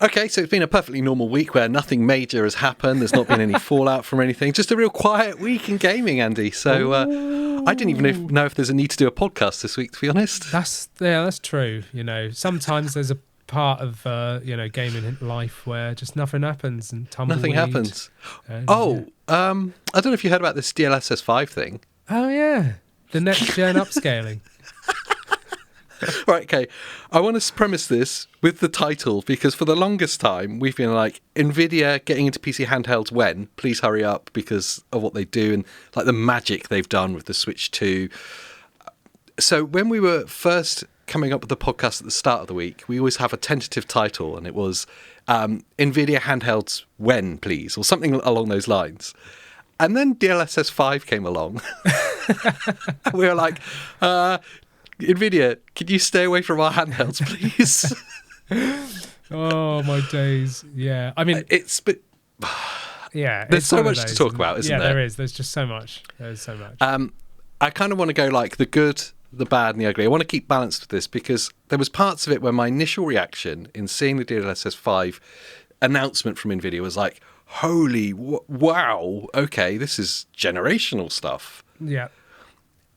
Okay, so it's been a perfectly normal week where nothing major has happened. There's not been any fallout from anything. Just a real quiet week in gaming, Andy. So I didn't even know if there's a need to do a podcast this week, to be honest. That's true. Sometimes there's a part of gaming in life where just nothing happens and tumbleweed. Nothing happens. I don't know if you heard about this DLSS 5 thing. Oh yeah, the next gen upscaling. Right, okay. I want to premise this with the title because for the longest time we've been like, Nvidia getting into PC handhelds when? Please hurry up because of what they do and like the magic they've done with the Switch 2. So when we were first coming up with the podcast at the start of the week, we always have a tentative title and it was Nvidia handhelds when, please, or something along those lines. And then DLSS 5 came along. We were like, Nvidia, can you stay away from our handhelds, please? Oh, my days. Yeah. I mean, yeah, there's so much to talk about, isn't there? Yeah, there is. There's just so much. There's so much. I kind of want to go like the good, the bad, and the ugly. I want to keep balanced with this because there was parts of it where my initial reaction in seeing the DLSS 5 announcement from Nvidia was like, holy, wow, okay, this is generational stuff. Yeah.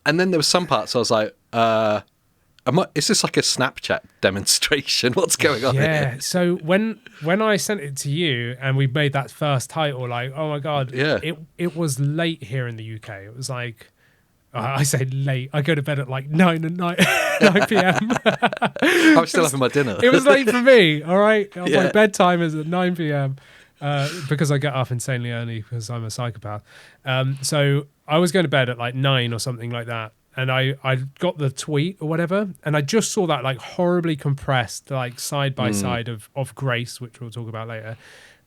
And then there were some parts I was like, is this like a Snapchat demonstration? What's going on here? So when I sent it to you and we made that first title, like, oh my God, it was late here in the UK. It was like, I say late. I go to bed at like 9 p.m. I was still having my dinner. It was late for me, all right? Yeah. My bedtime is at 9 p.m. Because I get up insanely early because I'm a psychopath. So I was going to bed at like 9 or something like that. And I got the tweet or whatever. And I just saw that like horribly compressed, like side by side of Grace, which we'll talk about later.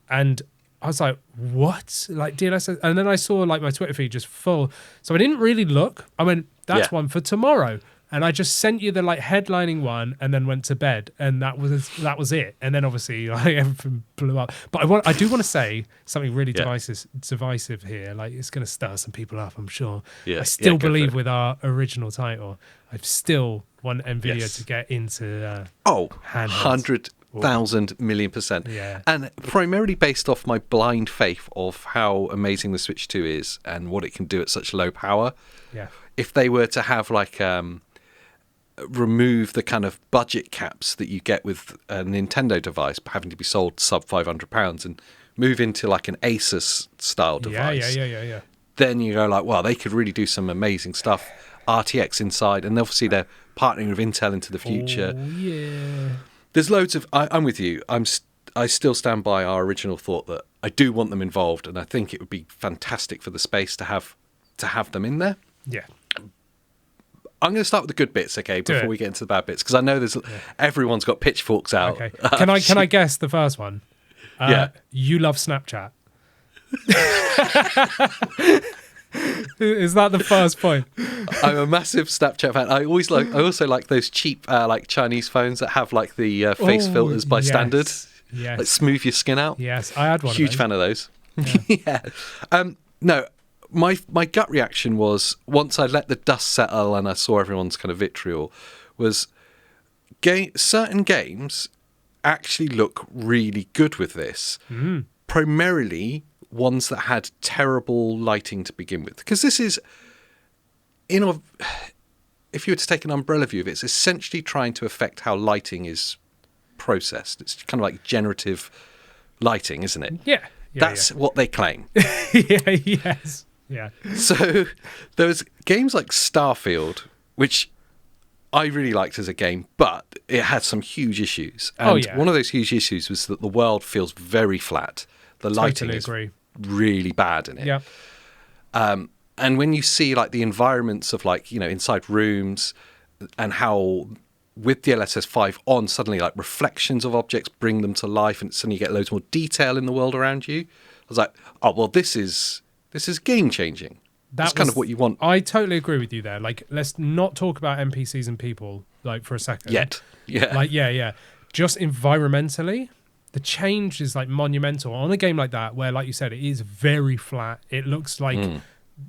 And I was like, what? Like DLSS? And then I saw like my Twitter feed just full. So I didn't really look. I went, that's one for tomorrow. And I just sent you the like headlining one and then went to bed. And that was it. And then obviously like everything blew up. But I do want to say something really divisive here. Like it's going to stir some people up, I'm sure. Yeah. I still believe with our original title, I still want Nvidia to get into handhelds. 1,000 million %. Yeah. And primarily based off my blind faith of how amazing the Switch 2 is and what it can do at such low power. Yeah. If they were to have like remove the kind of budget caps that you get with a Nintendo device having to be sold sub £500 and move into like an Asus style device. Yeah. Then you go like, wow, they could really do some amazing stuff. RTX inside, and obviously they're partnering with Intel into the future. Oh, yeah. There's loads of. I'm with you. I still stand by our original thought that I do want them involved, and I think it would be fantastic for the space to have them in there. Yeah. I'm going to start with the good bits, okay, before we get into the bad bits, because I know everyone's got pitchforks out. Okay. Can I guess the first one? You love Snapchat. Is that the first point? I'm a massive Snapchat fan. I also like those cheap like Chinese phones that have like the face filters by standard. Yes. Like smooth your skin out. Yes, I had one. Huge fan of those. Yeah. No, my gut reaction was once I let the dust settle and I saw everyone's kind of vitriol was certain games actually look really good with this. Primarily ones that had terrible lighting to begin with. Because this is, if you were to take an umbrella view of it, it's essentially trying to affect how lighting is processed. It's kind of like generative lighting, isn't it? Yeah. That's what they claim. Yes. Yeah. So there was games like Starfield, which I really liked as a game, but it had some huge issues. And one of those huge issues was that the world feels very flat. The lighting is really bad in it. Yeah. And when you see like the environments of like, inside rooms and how with DLSS 5 on, suddenly like reflections of objects bring them to life and suddenly you get loads more detail in the world around you. I was like, oh, well, this is game changing. That's kind of what you want. I totally agree with you there. Like, let's not talk about NPCs and people like for a second. Yet. Yeah. Like, yeah. Just environmentally, the change is like monumental on a game like that where, like you said, it is very flat. It looks like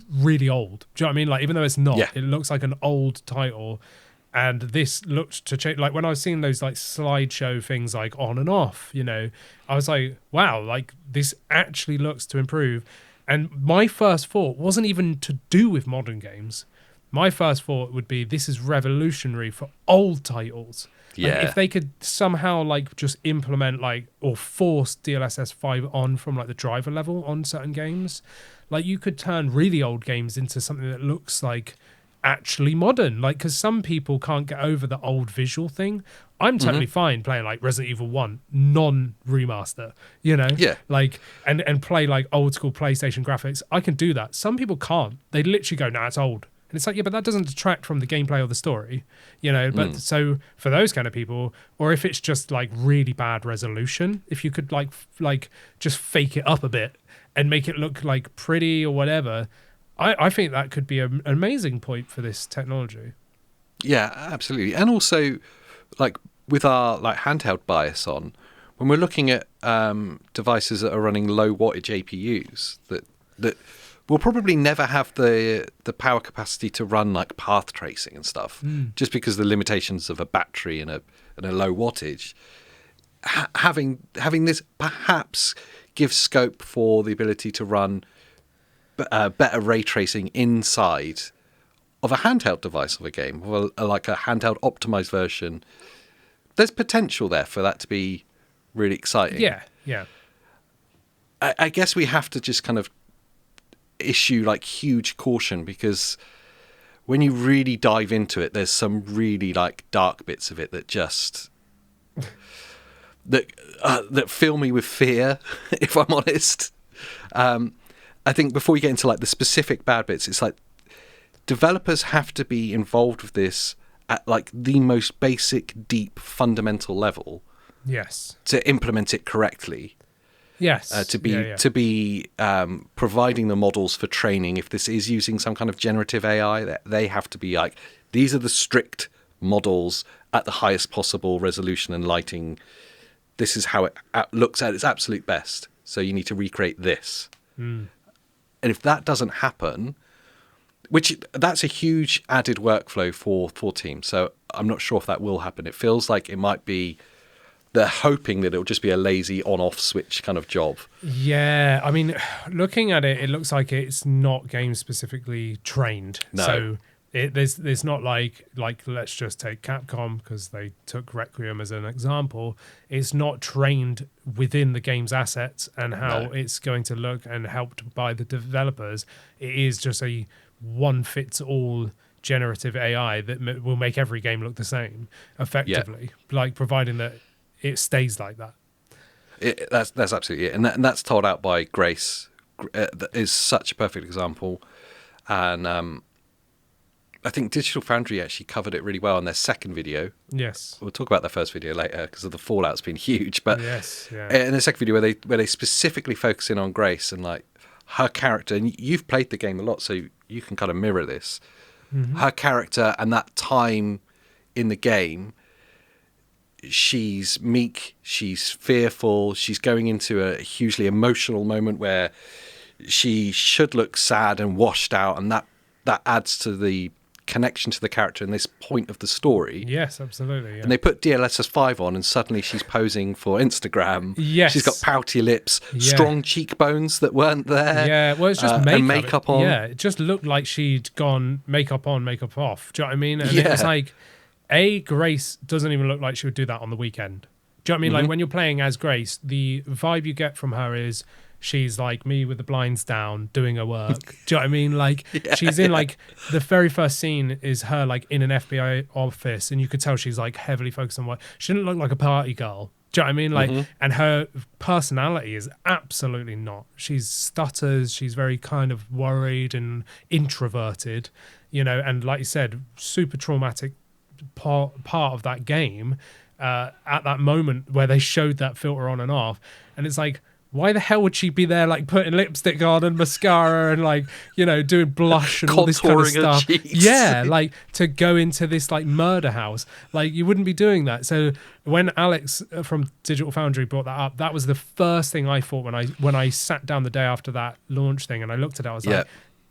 really old. Do you know what I mean? Like, even though it's not, it looks like an old title. And this looked to change. Like when I was seeing those like slideshow things like on and off, you know, I was like, wow, like this actually looks to improve. And my first thought wasn't even to do with modern games. My first thought would be this is revolutionary for old titles. Yeah. Like if they could somehow like just implement like or force DLSS 5 on from like the driver level on certain games, like you could turn really old games into something that looks like actually modern. Like because some people can't get over the old visual thing. I'm totally fine playing like Resident Evil 1 non-remaster, you know? Yeah. Like and play like old school PlayStation graphics. I can do that. Some people can't. They literally go, nah, it's old. And it's like, yeah, but that doesn't detract from the gameplay or the story, you know? But so for those kind of people, or if it's just like really bad resolution, if you could like just fake it up a bit and make it look like pretty or whatever, I think that could be an amazing point for this technology. Yeah, absolutely. And also, like with our like handheld bias on, when we're looking at devices that are running low wattage APUs, that will probably never have the power capacity to run like path tracing and stuff, just because of the limitations of a battery and a low wattage. Having this perhaps gives scope for the ability to run better ray tracing inside of a handheld device of a game, or like a handheld optimized version. There's potential there for that to be really exciting. Yeah. I guess we have to just kind of issue like huge caution, because when you really dive into it, there's some really like dark bits of it that just that fill me with fear, if I'm honest. I think before we get into like the specific bad bits, it's like developers have to be involved with this at like the most basic, deep, fundamental level. Yes. To implement it correctly. Yes. To be providing the models for training. If this is using some kind of generative AI, they have to be like, these are the strict models at the highest possible resolution and lighting. This is how it looks at its absolute best. So you need to recreate this. And if that doesn't happen, that's a huge added workflow for teams. So I'm not sure if that will happen. It feels like it might be, they're hoping that it'll just be a lazy on-off switch kind of job. Yeah, I mean, looking at it, it looks like it's not game specifically trained. No. So there's not like let's just take Capcom, because they took Requiem as an example. It's not trained within the game's assets and how it's going to look and helped by the developers. It is just a one-fits-all generative AI that will make every game look the same effectively, like providing that it stays like that. That's absolutely it. And that's told out by Grace. That is such a perfect example. And I think Digital Foundry actually covered it really well in their second video. Yes. We'll talk about their first video later because of the fallout's been huge. But yes, yeah. In the second video where they specifically focus in on Grace and like her character, and you've played the game a lot, so you can kind of mirror this. Her character and that time in the game, she's meek, she's fearful, she's going into a hugely emotional moment where she should look sad and washed out, and that adds to the connection to the character in this point of the story. Yes, absolutely. Yeah. And they put DLSS 5 on, and suddenly she's posing for Instagram. Yes. She's got pouty lips, strong cheekbones that weren't there. Yeah, well, it's just makeup. And makeup on. Yeah, it just looked like she'd gone makeup on, makeup off. Do you know what I mean? And Yeah. it was like, Grace doesn't even look like she would do that on the weekend. Do you know what I mean? Like when you're playing as Grace, the vibe you get from her is she's like me with the blinds down doing her work. Do you know what I mean? Like she's in like the very first scene is her like in an FBI office, and you could tell she's like heavily focused on work. She didn't look like a party girl. Do you know what I mean? Like, and her personality is absolutely not. She stutters. She's very kind of worried and introverted, you know, and like you said, super traumatic part of that game at that moment where they showed that filter on and off. And it's like, why the hell would she be there, like putting lipstick on and mascara and like, you know, doing blush and all this kind of stuff? Yeah, like to go into this like murder house. Like you wouldn't be doing that. So when Alex from Digital Foundry brought that up, that was the first thing I thought when I sat down the day after that launch thing and I looked at it. I was like,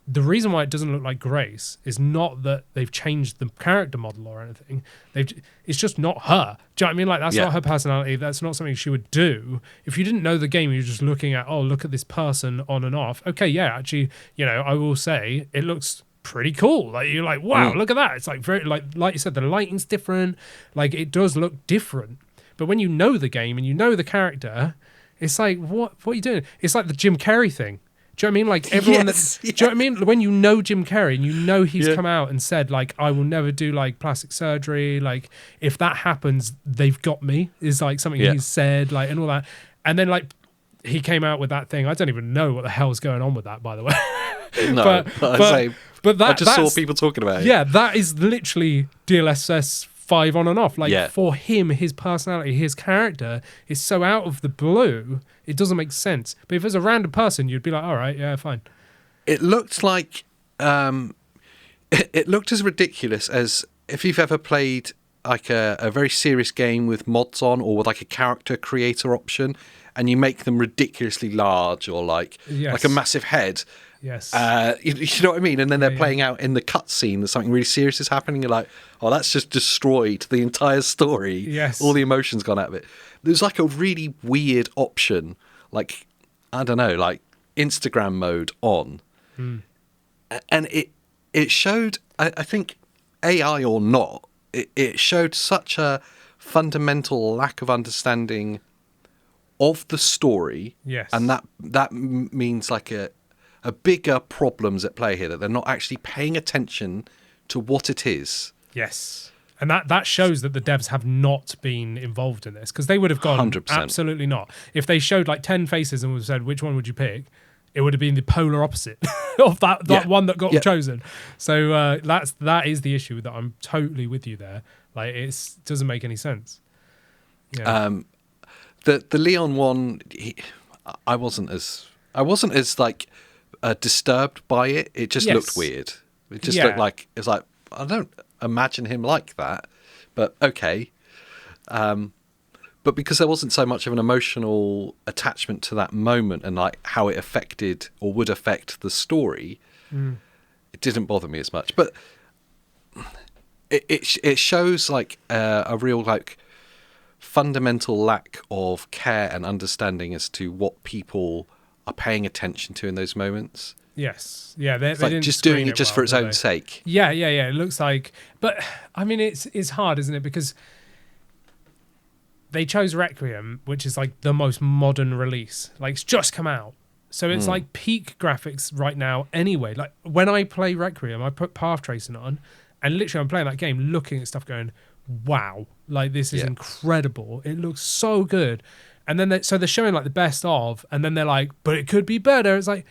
the reason why it doesn't look like Grace is not that they've changed the character model or anything. It's just not her. Do you know what I mean? Like, that's not her personality. That's not something she would do. If you didn't know the game, you're just looking at, oh, look at this person on and off. Okay, yeah, actually, I will say it looks pretty cool. Like, you're like, wow, look at that. It's like very, like you said, the lighting's different. Like, it does look different. But when you know the game and you know the character, it's like, what are you doing? It's like the Jim Carrey thing. Do you know what I mean? Like, everyone do you know what I mean? When you know Jim Carrey and you know he's come out and said, like, I will never do, like, plastic surgery. Like, if that happens, they've got me, is, like, something he's said, like, and all that. And then, like, he came out with that thing. I don't even know what the hell's going on with that, by the way. No, but that, I just saw people talking about it. Yeah, that is literally DLSS 5 on and off. Like, for him, his personality, his character is so out of the blue, it doesn't make sense. But if it was a random person, you'd be like, all right, yeah, fine. It looked like it looked as ridiculous as if you've ever played like a very serious game with mods on, or with like a character creator option, and you make them ridiculously large, or like a massive head. Yes. You know what I mean? And then they're playing out in the cutscene that something really serious is happening. You're like, oh, that's just destroyed the entire story. Yes. All the emotions gone out of it. There's like a really weird option, like, I don't know, like Instagram mode on. And it showed, I think, AI or not, it showed such a fundamental lack of understanding of the story. Yes. And that means like a bigger problem's at play here, that they're not actually paying attention to what it is. Yes. And that shows that the devs have not been involved in this, because they would have gone 100%. Absolutely not. If they showed like 10 faces and would have said, which one would you pick? It would have been the polar opposite of that one that got chosen. So that is the issue that I'm totally with you there. Like, it doesn't make any sense. Yeah. The Leon one, I wasn't as like disturbed by it. It just looked weird. It just looked like, it's like, I don't imagine him like that, but okay. But because there wasn't so much of an emotional attachment to that moment and like how it affected or would affect the story, it didn't bother me as much. But it shows like a real like fundamental lack of care and understanding as to what people are paying attention to in those moments. Yes. Yeah. They like didn't just doing it just well, for its own sake. Yeah. It looks like, but I mean, it's hard, isn't it? Because they chose Requiem, which is like the most modern release. Like, it's just come out. So it's like peak graphics right now anyway. Like, when I play Requiem, I put path tracing on, and literally I'm playing that game looking at stuff going, wow, like, this is incredible. It looks so good. And then they're showing like the best of, and then they're like, but it could be better. It's like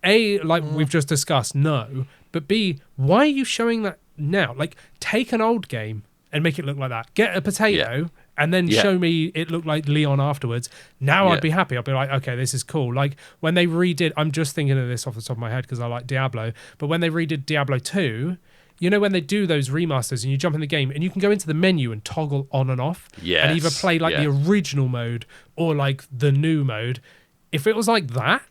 A, like we've just discussed, no. But B, why are you showing that now? Like, take an old game and make it look like that. Get a potato and then show me it looked like Leon afterwards. Now I'd be happy. I'd be like, okay, this is cool. Like, when they redid, I'm just thinking of this off the top of my head because I like Diablo, but when they redid Diablo 2, you know, when they do those remasters and you jump in the game and you can go into the menu and toggle on and off and either play like the original mode or like the new mode. If it was like that,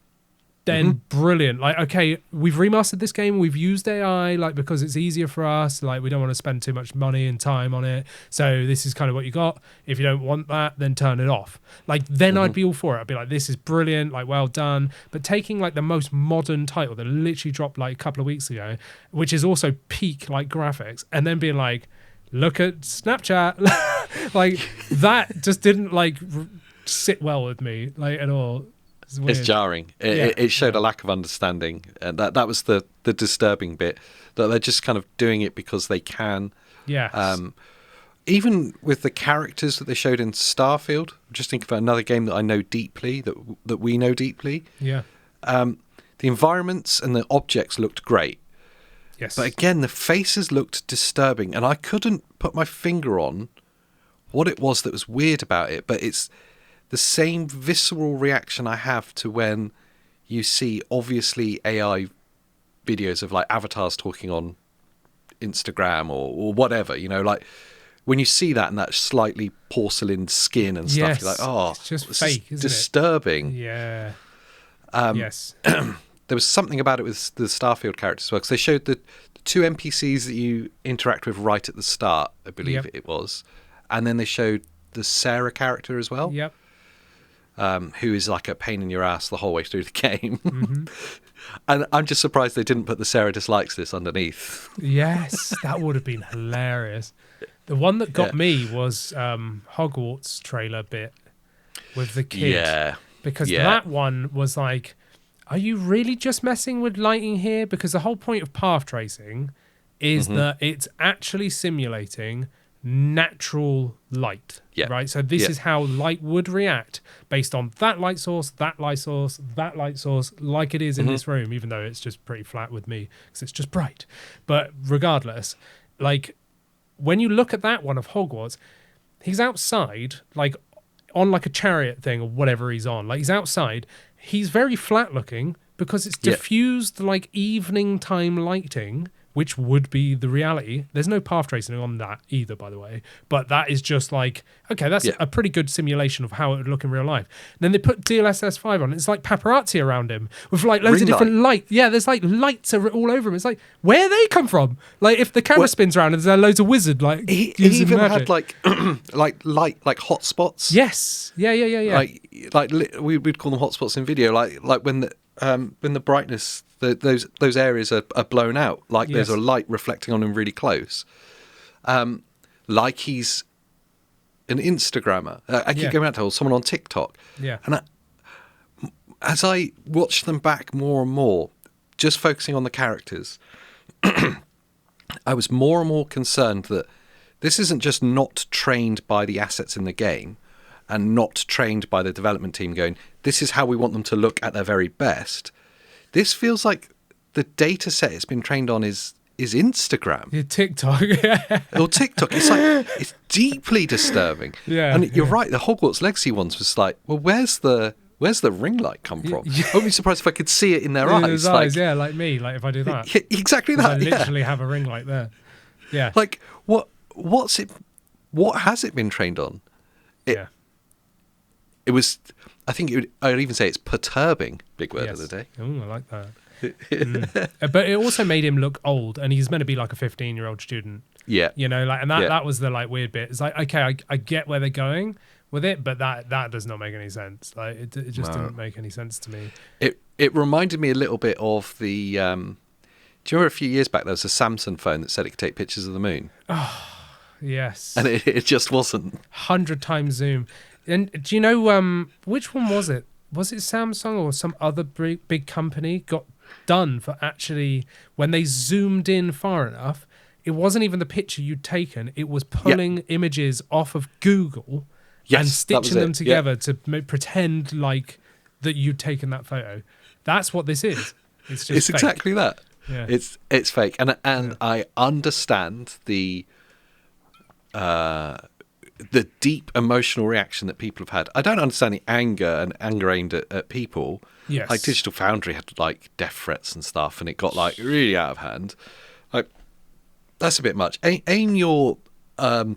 then brilliant. Like, okay, we've remastered this game, we've used AI, like, because it's easier for us, like, we don't want to spend too much money and time on it, so this is kind of what you got. If you don't want that, then turn it off. Like, then I'd be all for it. I'd be like, this is brilliant, like, well done. But taking like the most modern title that literally dropped like a couple of weeks ago, which is also peak like graphics, and then being like, look at Snapchat, like, that just didn't like sit well with me, like, at all. It's jarring. It showed a lack of understanding, and that was the disturbing bit, that they're just kind of doing it because they can. Yeah. Even with the characters that they showed in Starfield, just think about another game that I know deeply, that we know deeply. Yeah. The environments and the objects looked great. Yes. But again, the faces looked disturbing, and I couldn't put my finger on what it was that was weird about it, but it's the same visceral reaction I have to when you see obviously AI videos of like avatars talking on Instagram or whatever, you know, like when you see that and that slightly porcelain skin and stuff, you're like, oh, it's just this fake, is isn't disturbing. it? Yeah. Yes. there was something about it with the Starfield characters as well, because they showed the two NPCs that you interact with right at the start, I believe it was, and then they showed the Sarah character as well. Yep. Who is like a pain in your ass the whole way through the game. And I'm just surprised they didn't put the Sarah dislikes this underneath. Yes, that would have been hilarious. The one that got me was Hogwarts trailer bit with the kid. Yeah. Because that one was like, are you really just messing with lighting here? Because the whole point of path tracing is that it's actually simulating natural light, right? So this is how light would react based on that light source, that light source, that light source, like it is in this room, even though it's just pretty flat with me because it's just bright. But regardless, like when you look at that one of Hogwarts, he's outside, like on like a chariot thing or whatever he's on. Like he's outside. He's very flat looking because it's diffused like evening time lighting, which would be the reality. There's no path tracing on that either, by the way. But that is just like, okay, that's a pretty good simulation of how it would look in real life. And then they put DLSS 5 on. It's like paparazzi around him with like loads of different light. Yeah, there's like lights all over him. It's like, where they come from? Like if the camera spins around and there's loads of wizard like he even had like light like hotspots. Yes. Yeah. Like we'd call them hotspots in video. Like when the brightness, those areas are blown out, like there's a light reflecting on him really close, like he's an Instagrammer. I keep going back to someone on TikTok, and as I watch them back more and more, just focusing on the characters, I was more and more concerned that this isn't just not trained by the assets in the game and not trained by the development team going, this is how we want them to look at their very best. This feels like the data set it's been trained on is Instagram. Yeah, TikTok. Or TikTok. It's like, it's deeply disturbing. Yeah. And you're right, the Hogwarts Legacy ones was like, well, where's the ring light come from? I wouldn't be surprised if I could see it in their eyes. Like me, like if I do that. Exactly that. I literally have a ring light there. Yeah. Like, what has it been trained on? It was, I think I'd even say it's perturbing, big word of the day. Oh, I like that. But it also made him look old, and he's meant to be like a 15-year-old student. Yeah. You know, like, and that was the like weird bit. It's like, okay, I get where they're going with it, but that does not make any sense. Like it just didn't make any sense to me. It reminded me a little bit of the, do you remember a few years back there was a Samsung phone that said it could take pictures of the moon? Oh, yes. And it just wasn't. 100 times zoom. And do you know which one was it? Was it Samsung or some other big company got done for actually when they zoomed in far enough? It wasn't even the picture you'd taken. It was pulling images off of Google and stitching them together to pretend like that you'd taken that photo. That's what this is. It's just fake. Exactly that. Yeah. It's fake, and I understand the deep emotional reaction that people have had. I don't understand the anger aimed at people. Yes. Like Digital Foundry had like death threats and stuff, and it got like really out of hand. Like that's a bit much. Aim your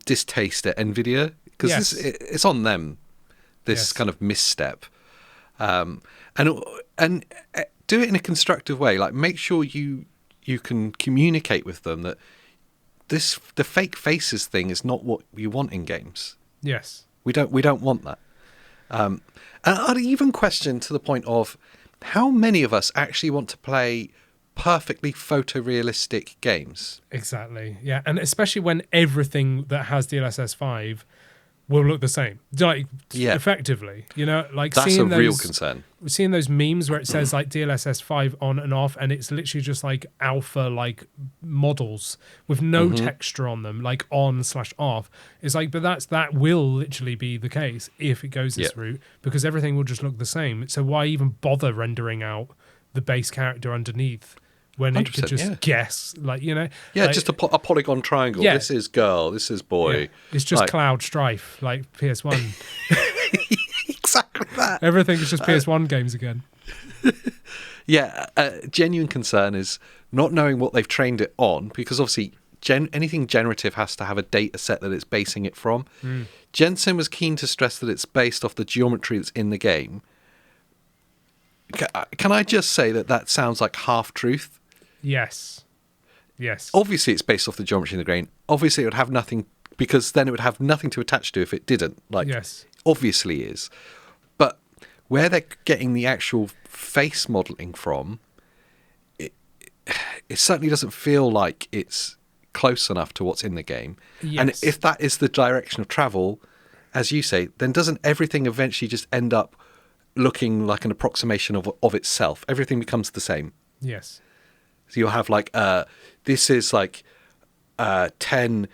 distaste at Nvidia, because it's on them. This kind of misstep, and do it in a constructive way. Like make sure you can communicate with them that the fake faces thing is not what you want in games. Yes. We don't want that. And I'd even question to the point of how many of us actually want to play perfectly photorealistic games. Exactly. Yeah, and especially when everything that has DLSS 5 will look the same. Like effectively, you know, like that's seeing a real concern. Seeing those memes where it says like DLSS 5 on and off, and it's literally just like alpha like models with no texture on them, like on/off. It's like, but that will literally be the case if it goes this route, because everything will just look the same. So why even bother rendering out the base character underneath when it could just guess, like, you know? Yeah, like, just a polygon triangle. Yeah. This is girl, this is boy. Yeah. It's just like, Cloud Strife, like PS1. Exactly that. Everything is just PS1 games again. Genuine concern is not knowing what they've trained it on, because obviously anything generative has to have a data set that it's basing it from. Jensen was keen to stress that it's based off the geometry that's in the game. Can I just say that sounds like half-truth? Yes. Obviously, it's based off the geometry in the grain. Obviously, it would have nothing, because then it would have nothing to attach to if it didn't. Yes. Obviously is. But where they're getting the actual face modelling from, it certainly doesn't feel like it's close enough to what's in the game. Yes. And if that is the direction of travel, as you say, then doesn't everything eventually just end up looking like an approximation of itself? Everything becomes the same. Yes. So you'll have this is 10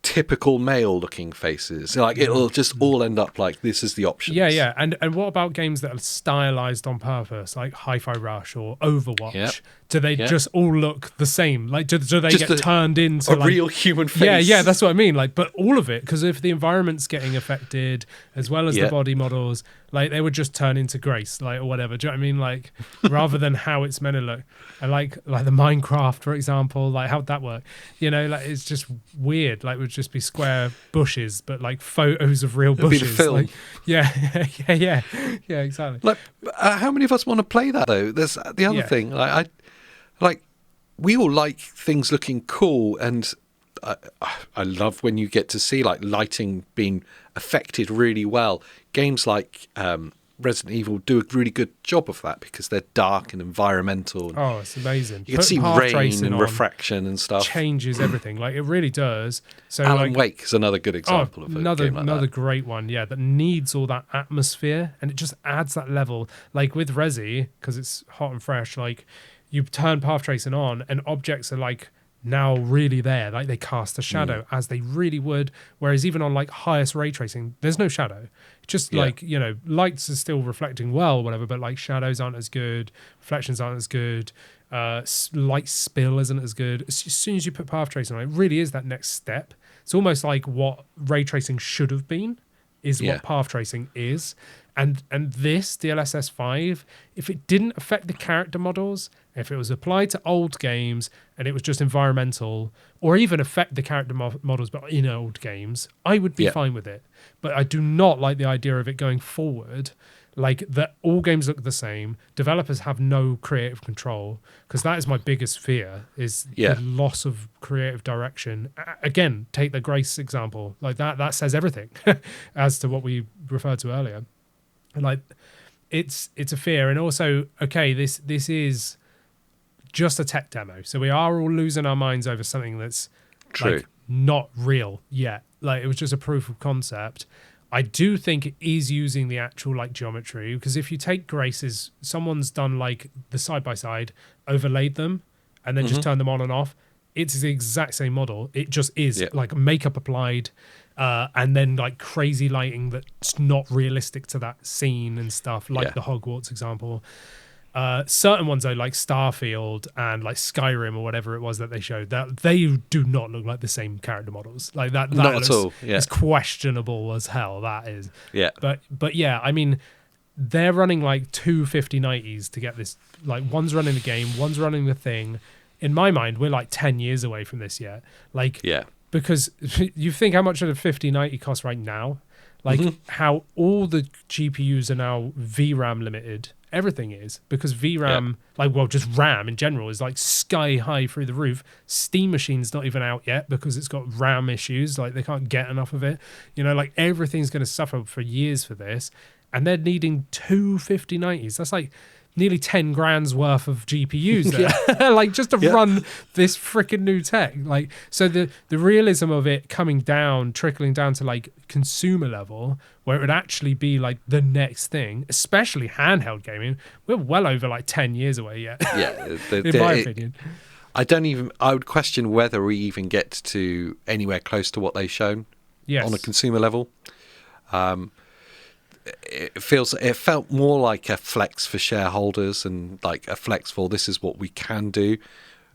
typical male looking faces. It'll just all end up like this is the options. Yeah. And what about games that are stylized on purpose, like Hi-Fi Rush or Overwatch? Yep. Do they just all look the same? Like, do they Just get turned into a real human face? Yeah, that's what I mean. Like, but all of it, because if the environment's getting affected as well as the body models, like they would just turn into Grace, like, or whatever. Do you know what I mean? Like, rather than how it's meant to look. I like the Minecraft, for example. Like, how'd that work? You know, like it's just weird. Like, it would just be square bushes, but like photos of real bushes. It'd be the film. Like, yeah, exactly. Like, how many of us want to play that though? There's the other thing. We all like things looking cool, and I love when you get to see like lighting being affected really well. Games like Resident Evil do a really good job of that because they're dark and environmental. Oh, it's amazing. You can see rain and refraction and stuff. Changes everything. Like, it really does. So Alan Wake is another good example of a game like another that. great one, yeah, that needs all that atmosphere, and it just adds that level. Like with Resi, because it's hot and fresh, like you turn path tracing on and objects are like now really there, like they cast a shadow as they really would, whereas even on like highest ray tracing there's no shadow. Just like, you know, lights are still reflecting well, whatever, but like shadows aren't as good, reflections aren't as good, light spill isn't as good. As soon as you put path tracing on, it really is that next step. It's almost like what ray tracing should have been is what path tracing is. And this DLSS 5, if it didn't affect the character models, if it was applied to old games and it was just environmental, or even affect the character models but in old games, I would be fine with it. But I do not like the idea of it going forward, like that all games look the same, developers have no creative control, because that is my biggest fear, is the loss of creative direction. Again, take the Grace example. Like that says everything as to what we referred to earlier. Like it's a fear. And also, okay, this is just a tech demo, so we are all losing our minds over something that's like not real yet. Like, it was just a proof of concept. I do think it is using the actual like geometry, because if you take Grace's, someone's done like the side by side, overlaid them, and then just turned them on and off. It's the exact same model. It just is like makeup applied, and then like crazy lighting that's not realistic to that scene and stuff, like the Hogwarts example. Certain ones though, like Starfield and like Skyrim or whatever it was that they showed, that they do not look like the same character models. Like that not at all. It's questionable as hell. That is. Yeah. But yeah, I mean, they're running like two 5090s to get this. Like, one's running the game, one's running the thing. In my mind, we're like 10 years away from this yet. Like, because you think how much a 5090 costs right now? Like, how all the GPUs are now VRAM limited. Everything is, because VRAM, just RAM in general, is like sky high through the roof. Steam Machine's not even out yet because it's got RAM issues. Like, they can't get enough of it. You know, like, everything's going to suffer for years for this. And they're needing two 5090s. That's like nearly 10 grand's worth of GPUs there. Like, just to run this freaking new tech. Like, so the realism of it coming down, trickling down to like consumer level, where it would actually be like the next thing, especially handheld gaming, we're well over like 10 years away yet. In my opinion. I would question whether we even get to anywhere close to what they've shown on a consumer level. It felt more like a flex for shareholders and like a flex for this is what we can do.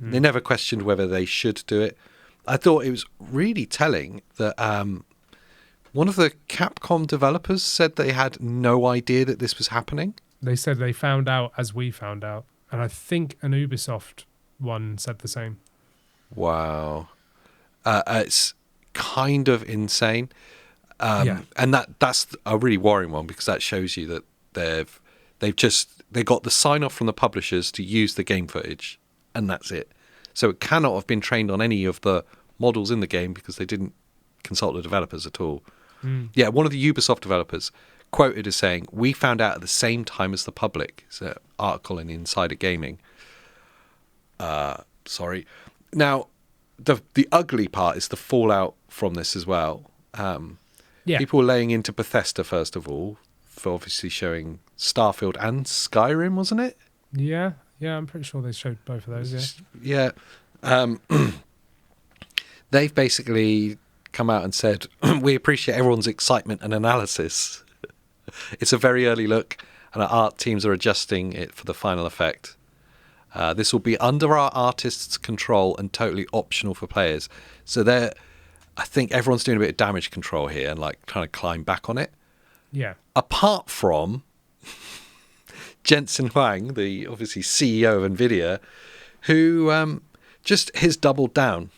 They never questioned whether they should do it. I thought it was really telling that one of the Capcom developers said they had no idea that this was happening. They said they found out as we found out. And I think an Ubisoft one said the same. Wow. It's kind of insane. And that's a really worrying one, because that shows you that they've just they got the sign off from the publishers to use the game footage, and that's it. So it cannot have been trained on any of the models in the game because they didn't consult the developers at all. Yeah, one of the Ubisoft developers quoted as saying, "We found out at the same time as the public." It's an article in Insider Gaming. Sorry. Now, the ugly part is the fallout from this as well. People were laying into Bethesda, first of all, for obviously showing Starfield and Skyrim, wasn't it? Yeah, I'm pretty sure they showed both of those, Yeah. They've basically come out and said, we appreciate everyone's excitement and analysis. It's a very early look, and our art teams are adjusting it for the final effect. This will be under our artists' control and totally optional for players. So I think everyone's doing a bit of damage control here and like trying to climb back on it. Yeah. Apart from Jensen Huang, the obviously CEO of Nvidia, who just has doubled down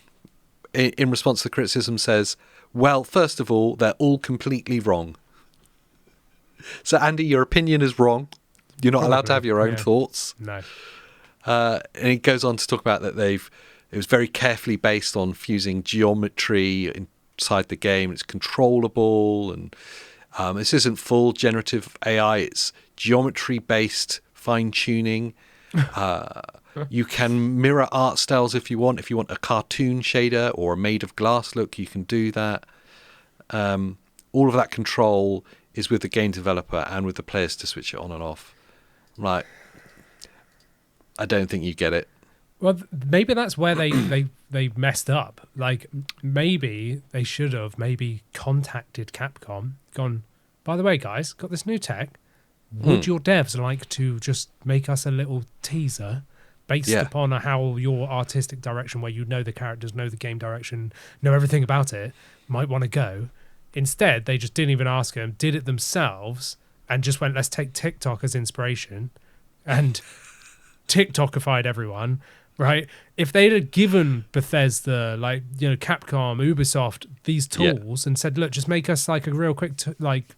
in response to the criticism, says, well, first of all, they're all completely wrong. So, Andy, your opinion is wrong. You're not allowed to have your own thoughts. No. And he goes on to talk about that it was very carefully based on fusing geometry inside the game. It's controllable, and this isn't full generative AI. It's geometry-based fine-tuning. You can mirror art styles if you want. If you want a cartoon shader or a made-of-glass look, you can do that. All of that control is with the game developer and with the players to switch it on and off. Right. I don't think you get it. Well, maybe that's where they messed up. Like, maybe they should have contacted Capcom, gone, by the way, guys, got this new tech. Would your devs like to just make us a little teaser based upon how your artistic direction, where you know the characters, know the game direction, know everything about it, might want to go? Instead, they just didn't even ask them, did it themselves, and just went, let's take TikTok as inspiration, and TikTokified everyone, right? If they'd have given Bethesda, Capcom, Ubisoft, these tools and said, look, just make us like a real quick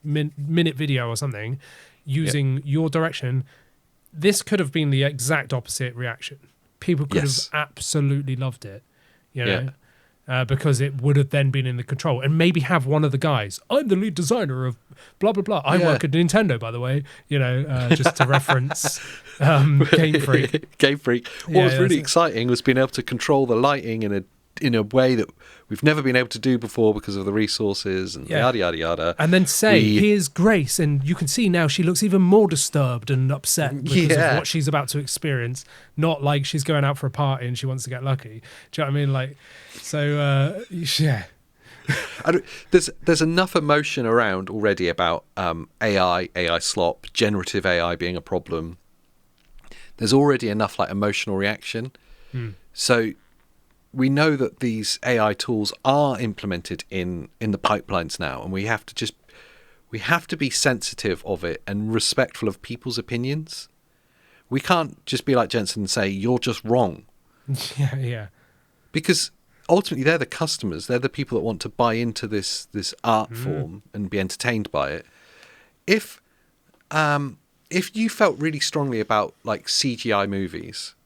minute video or something using your direction, this could have been the exact opposite reaction. People could have absolutely loved it, because it would have then been in the control, and maybe have one of the guys, I'm the lead designer of blah, blah, blah. I work at Nintendo, by the the way, just to reference Game Freak. Game Freak. What was really exciting was being able to control the lighting in a way that we've never been able to do before because of the resources and yada, yada, yada. And then here's Grace, and you can see now she looks even more disturbed and upset because of what she's about to experience. Not like she's going out for a party and she wants to get lucky. Do you know what I mean? Like, so, There's enough emotion around already about AI slop, generative AI being a problem. There's already enough emotional reaction. So we know that these AI tools are implemented in the pipelines now, and we have to be sensitive of it and respectful of people's opinions. We can't just be like Jensen and say you're just wrong. Yeah. Because ultimately they're the customers, they're the people that want to buy into this art form and be entertained by it. If you felt really strongly about CGI movies,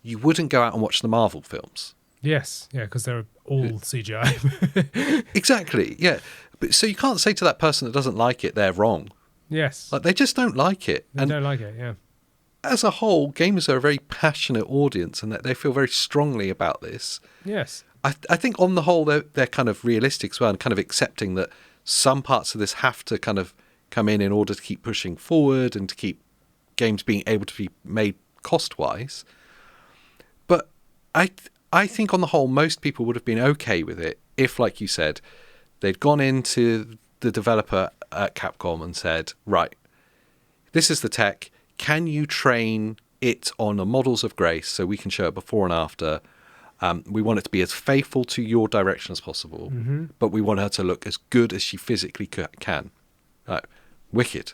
you wouldn't go out and watch the Marvel films. Yes, because they're all CGI. Exactly, yeah. But so you can't say to that person that doesn't like it, they're wrong. Yes. They just don't like it. They don't like it, yeah. As a whole, gamers are a very passionate audience, and that they feel very strongly about this. Yes. I think on the whole, they're kind of realistic as well, and kind of accepting that some parts of this have to kind of come in order to keep pushing forward and to keep games being able to be made cost-wise. But I think on the whole, most people would have been okay with it if, like you said, they'd gone into the developer at Capcom and said, right, this is the tech. Can you train it on the models of Grace so we can show it before and after? We want it to be as faithful to your direction as possible, but we want her to look as good as she physically can. Wicked.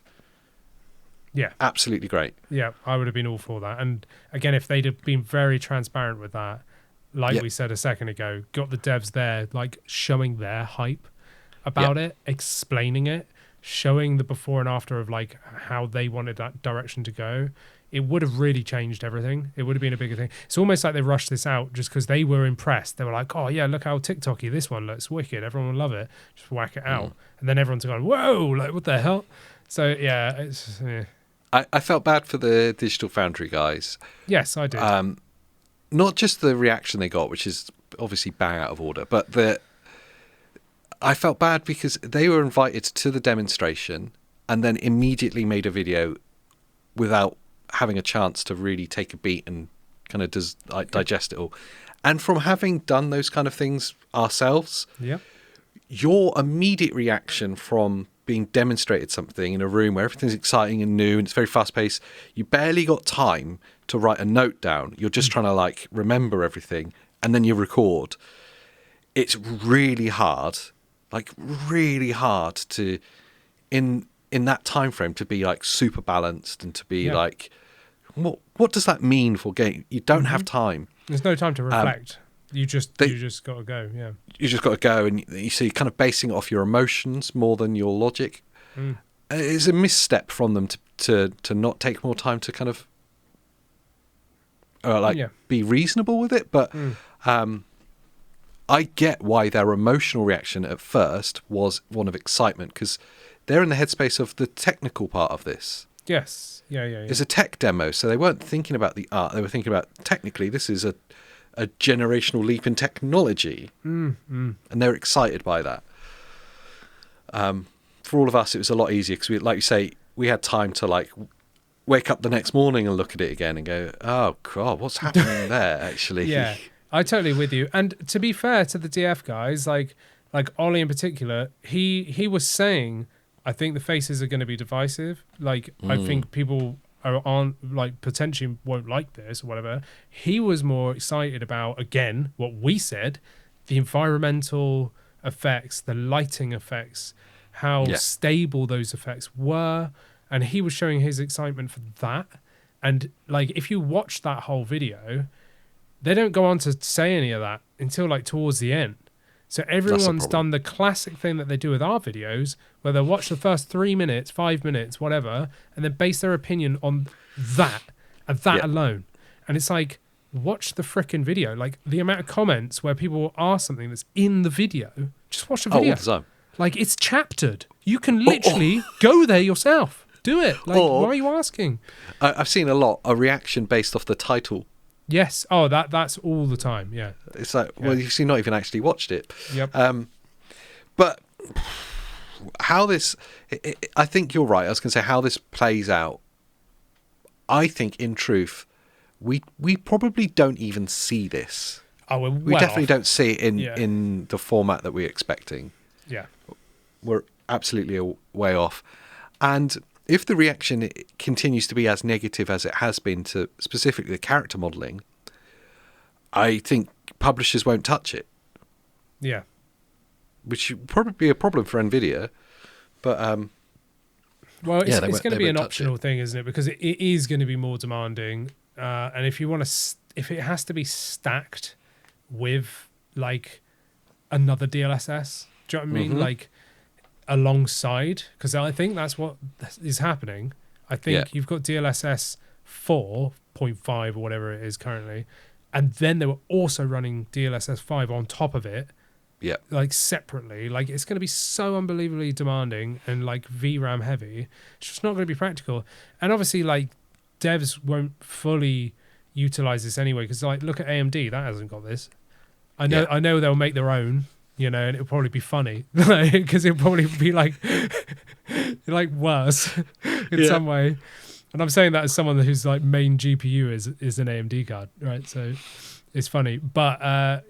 Yeah. Absolutely great. Yeah, I would have been all for that. And again, if they'd have been very transparent with that, we said a second ago, got the devs there, showing their hype about it, explaining it, showing the before and after of like how they wanted that direction to go, it would have really changed everything. It would have been a bigger thing. It's almost like they rushed this out just because they were impressed. They were like, oh yeah, look how TikTok-y this one looks, wicked. Everyone will love it. Just whack it out. And then everyone's going, whoa, like what the hell? So yeah, it's... Yeah. I felt bad for the Digital Foundry guys. Yes, I did. Not just the reaction they got, which is obviously bang out of order, but I felt bad because they were invited to the demonstration and then immediately made a video without having a chance to really take a beat and kind of digest it all. And from having done those kind of things ourselves, your immediate reaction from being demonstrated something in a room where everything's exciting and new and it's very fast paced, you barely got time to write a note down. You're just trying to like remember everything and then you record. It's really hard, to in that time frame to be like super balanced and to be like, what does that mean for game? You don't have time. There's no time to reflect. You just got to go. Yeah, you just got to go, and you see, you're kind of basing it off your emotions more than your logic. It's a misstep from them to not take more time to kind of be reasonable with it. But I get why their emotional reaction at first was one of excitement because they're in the headspace of the technical part of this. Yes. Yeah. It's a tech demo, so they weren't thinking about the art. They were thinking about technically this is a generational leap in technology, and they're excited by that. For all of us, it was a lot easier because, like you say, we had time to like wake up the next morning and look at it again and go, "Oh God, what's happening there?" Actually, yeah, I totally with you. And to be fair to the DF guys, like Ollie in particular, he was saying, I think the faces are going to be divisive. Like I think people aren't like potentially won't like this or whatever. He was more excited about, again, what we said, the environmental effects, the lighting effects, how stable those effects were, and he was showing his excitement for that. And like if you watch that whole video, they don't go on to say any of that until like towards the end. So everyone's done the classic thing that they do with our videos, where they watch the first 3 minutes, 5 minutes, whatever, and then base their opinion on that and that alone. And it's like, watch the frickin' video. Like the amount of comments where people will ask something that's in the video, just watch the video. All the time. Like it's chaptered. You can literally go there yourself. Do it. Like, why are you asking? I've seen a reaction based off the title. Yes. Oh, that's all the time. Yeah. It's like, well, you've not even actually watched it. Yep. But how this, I think you're right. I was going to say how this plays out. I think, in truth, we probably don't even see this. Oh, we definitely don't see it in the format that we're expecting. Yeah. We're absolutely way off. And if the reaction continues to be as negative as it has been to specifically the character modelling, I think publishers won't touch it. Yeah. Which would probably be a problem for Nvidia. But, well, it's going to be an optional thing, isn't it? Because it is going to be more demanding. And if it has to be stacked with like another DLSS, do you know what I mean? Like, alongside, because I think that's what is happening. I think you've got DLSS 4.5 or whatever it is currently, and then they were also running DLSS 5 on top of it, like separately. Like it's going to be so unbelievably demanding and like VRAM heavy. It's just not going to be practical. And obviously, like devs won't fully utilize this anyway, because like look at AMD, that hasn't got this. I know they'll make their own. You know, and it'll probably be funny because it'll probably be like worse in some way. And I'm saying that as someone whose like main GPU is an AMD card, right? So it's funny, but I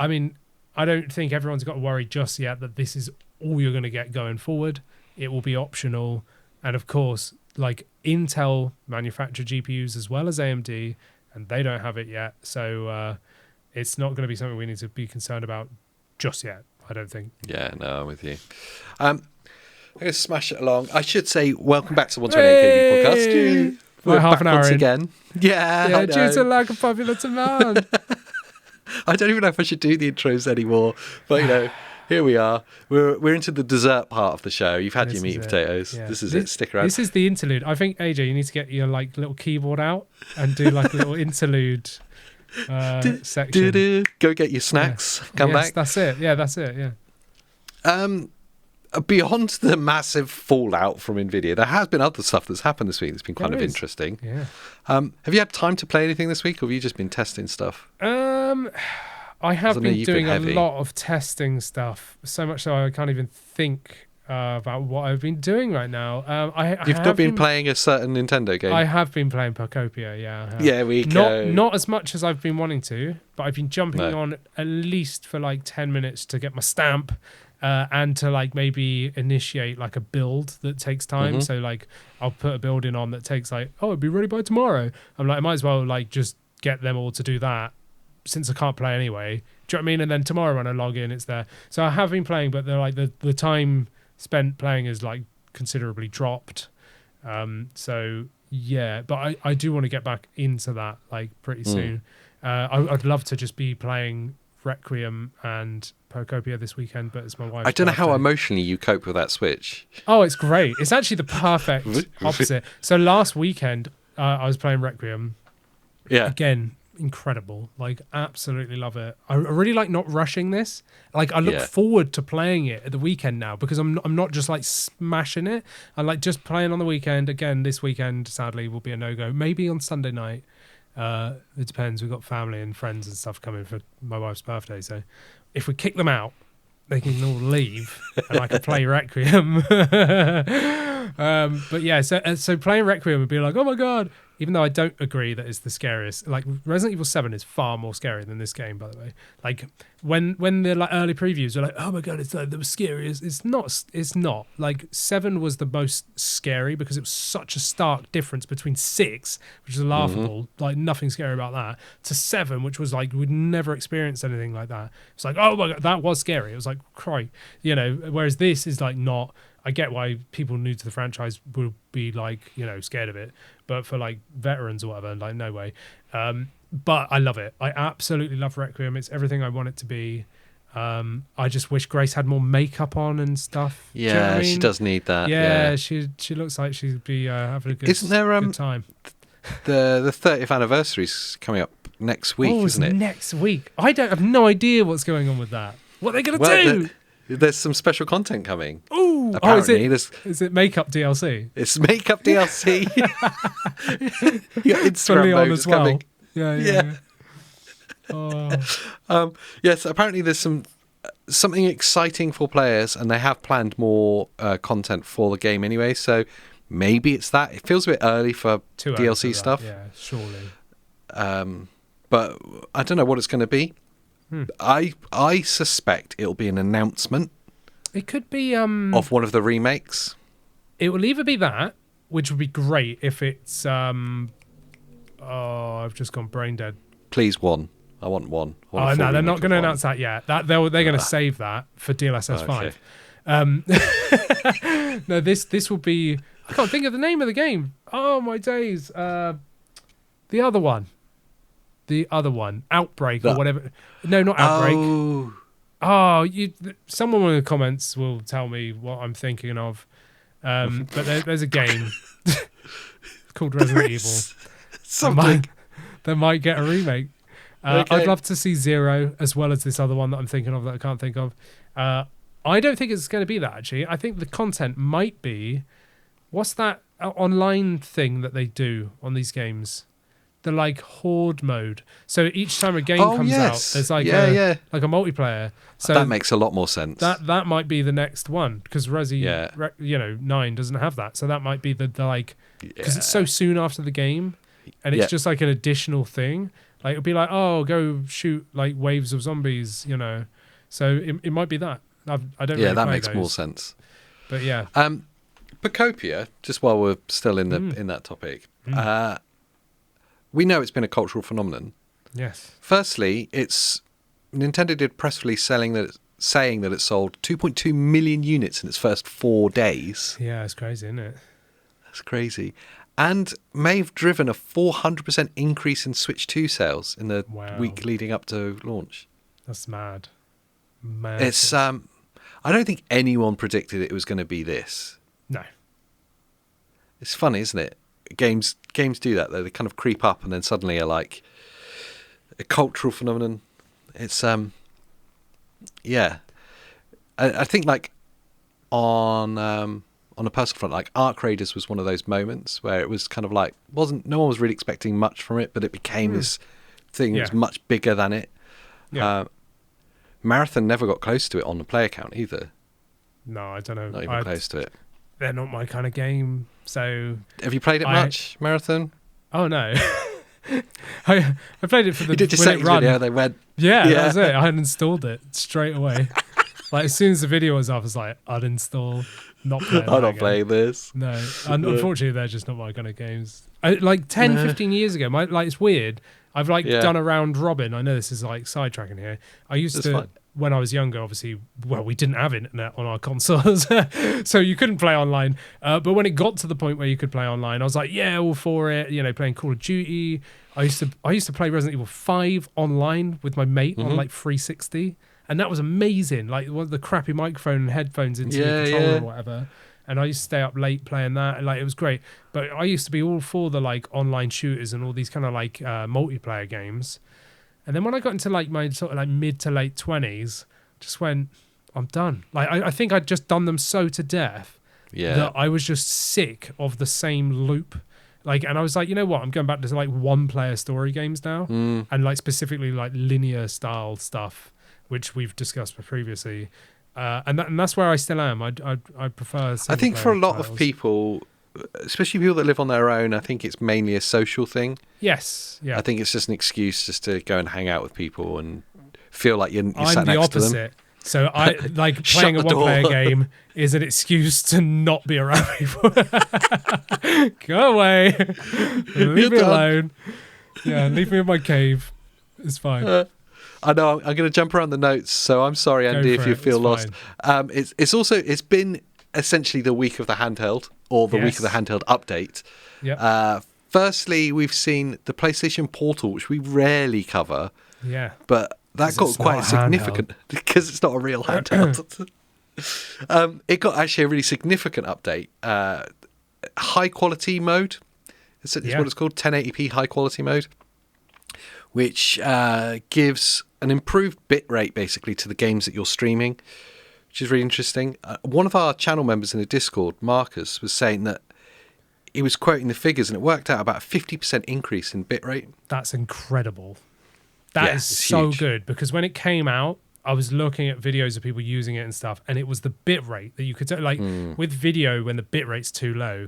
mean, I don't think everyone's got to worry just yet that this is all you're going to get going forward. It will be optional, and of course, like Intel manufacture GPUs as well as AMD, and they don't have it yet, so it's not going to be something we need to be concerned about just yet, I don't think. Yeah, no, I'm with you. I'm going to smash it along. I should say, welcome back to the 128 KD podcast. We're half an hour in. Again. Yeah, due to lack of popular demand. I don't even know if I should do the intros anymore, but you know, Here we are. We're into the dessert part of the show. You've had This your meat is and it. potatoes. Yeah. This is it. Stick around. This is the interlude. I think, AJ, you need to get your like little keyboard out and do like a little interlude section. Go get your snacks. Come back. That's it. Yeah, that's it. Yeah. Beyond the massive fallout from Nvidia, there has been other stuff that's happened this week that's been kind of interesting. Yeah. Have you had time to play anything this week, or have you just been testing stuff? I have been doing a heavy. lot of testing stuff, so much so I can't even think about what I've been doing right now. You've not been playing a certain Nintendo game? I have been playing Pokopia, yeah. Yeah, we go. Not as much as I've been wanting to, but I've been jumping on at least for like 10 minutes to get my stamp and to like maybe initiate like a build that takes time. Mm-hmm. So like I'll put a building on that takes like, it'll be ready by tomorrow. I'm like, I might as well like just get them all to do that, since I can't play anyway. Do you know what I mean? And then tomorrow when I log in, it's there. So I have been playing, but they're like the time spent playing is like considerably dropped. So yeah, but I do want to get back into that like pretty soon. I'd love to just be playing Requiem and Pokopia this weekend, but it's my wife's I don't know how birthday. emotionally you cope with that Switch. Oh, it's great. It's actually the perfect opposite. So last weekend, I was playing Requiem. Yeah. Again, incredible. Like, absolutely love it. I really like not rushing this. Like, I look forward to playing it at the weekend now, because I'm not just like smashing it. I like just playing on the weekend. Again, this weekend, sadly, will be a no-go. Maybe on Sunday night. It depends. We've got family and friends and stuff coming for my wife's birthday. So if we kick them out, they can all leave and I can play Requiem. But yeah, so playing Requiem would be like, oh my God, even though I don't agree that it's the scariest. Like Resident Evil 7 is far more scary than this game, by the way. Like when the like early previews were like, oh my God, it's like the scariest. It's not. Like 7 was the most scary because it was such a stark difference between 6, which is laughable, like nothing scary about that, to 7, which was like we'd never experienced anything like that. It's like, oh my God, that was scary. It was like, cry, whereas this is like not. I get why people new to the franchise will be like, scared of it. But for like veterans or whatever, like no way. But I love it. I absolutely love Requiem. It's everything I want it to be. I just wish Grace had more makeup on and stuff. Yeah, do you know what I mean? she does need that. Yeah, she looks like she'd be having a good, Isn't there, good time. The 30th anniversary's coming up next week, isn't it? Next week. I have no idea what's going on with that. What are they going to do? There's some special content coming. Ooh, apparently, is it makeup DLC? It's makeup DLC. Your Instagram mode is coming. Yeah. Oh. Yes, apparently there's something exciting for players, and they have planned more content for the game anyway. So maybe it's that. It feels a bit early for DLC stuff. Yeah, surely. But I don't know what it's going to be. I suspect it'll be an announcement. It could be of one of the remakes. It will either be that, which would be great if it's I've just gone brain dead. Please, one. I want one. No, they're not going to announce that yet. They're going to save that for DLSS 5. No, this will be. I can't think of the name of the game. Oh my days! The other one, Outbreak or whatever. No, not Outbreak. Someone in the comments will tell me what I'm thinking of. But there's a game called Resident Evil. That might get a remake. Okay. I'd love to see Zero as well as this other one that I'm thinking of that I can't think of. I don't think it's going to be that, actually. I think the content might be... What's that online thing that they do on these games? The like horde mode. So each time a game comes out, there's like a multiplayer. So that makes a lot more sense. That might be the next one, because Resi 9 doesn't have that. So that might be the like, because it's so soon after the game, and it's just like an additional thing. Like it'll be like, oh, go shoot like waves of zombies, So it might be that. I don't. Yeah, really that makes those. more sense. But yeah, Pokopia. Just while we're still in that topic, we know it's been a cultural phenomenon. Yes. Firstly, Nintendo did press release saying that it sold 2.2 million units in its first 4 days. Yeah, it's crazy, isn't it? That's crazy. And may have driven a 400% increase in Switch 2 sales in the week leading up to launch. That's mad. It's I don't think anyone predicted it was going to be this. No. It's funny, isn't it? Games do that though. They kind of creep up and then suddenly are like a cultural phenomenon. It's yeah. I think like on a personal front, like Arc Raiders was one of those moments where it was kind of like no one was really expecting much from it, but it became this thing that was much bigger than it. Yeah. Marathon never got close to it on the player count either. No, I don't know. Not even close to it. They're not my kind of game. So have you played it much, Marathon? Oh no. I played it for the you did your settings video. They went. Yeah, that was it. I had installed it straight away. Like as soon as the video was up, I was like, uninstall. Not playing. I'm not playing this. No, unfortunately, they're just not my kind of games. Like 10, 15 years ago, it's weird. I've done a round robin. I know this is like sidetracking here. I used to, when I was younger, obviously, well, we didn't have internet on our consoles, so you couldn't play online. But when it got to the point where you could play online, I was like, yeah, all for it. You know, playing Call of Duty. I used to play Resident Evil 5 online with my mate on like 360. And that was amazing. Like the crappy microphone and headphones into your controller or whatever. And I used to stay up late playing that. Like it was great. But I used to be all for the like online shooters and all these kind of like multiplayer games. And then when I got into like my sort of like mid to late 20s, just went, I'm done. Like I think I'd just done them so to death that I was just sick of the same loop. Like, and I was like, you know what? I'm going back to like one player story games now, and like specifically like linear style stuff, which we've discussed previously, and that's where I still am. I prefer. I think for a lot of people, especially people that live on their own, I think it's mainly a social thing. Yes, yeah. I think it's just an excuse just to go and hang out with people and feel like you're I'm sat the next opposite. to them. So I like playing a one-player game is an excuse to not be around people. Go away, leave me alone. Yeah, leave me in my cave. It's fine. I know I'm going to jump around the notes, so I'm sorry, Andy, if you feel lost. It's been essentially the week of the handheld, or the week of the handheld update. Yep. Firstly, we've seen the PlayStation Portal, which we rarely cover. Yeah. But that got quite significant because it's not a real handheld. It got actually a really significant update. High quality mode is what it's called, 1080p high quality mode, which gives an improved bit rate basically to the games that you're streaming, which is really interesting. One of our channel members in the Discord, Marcus, was saying that he was quoting the figures and it worked out about a 50% increase in bit rate. That's incredible. That is so huge. Good, because when it came out, I was looking at videos of people using it and stuff, and it was the bit rate that you could like with video. When the bit rate's too low,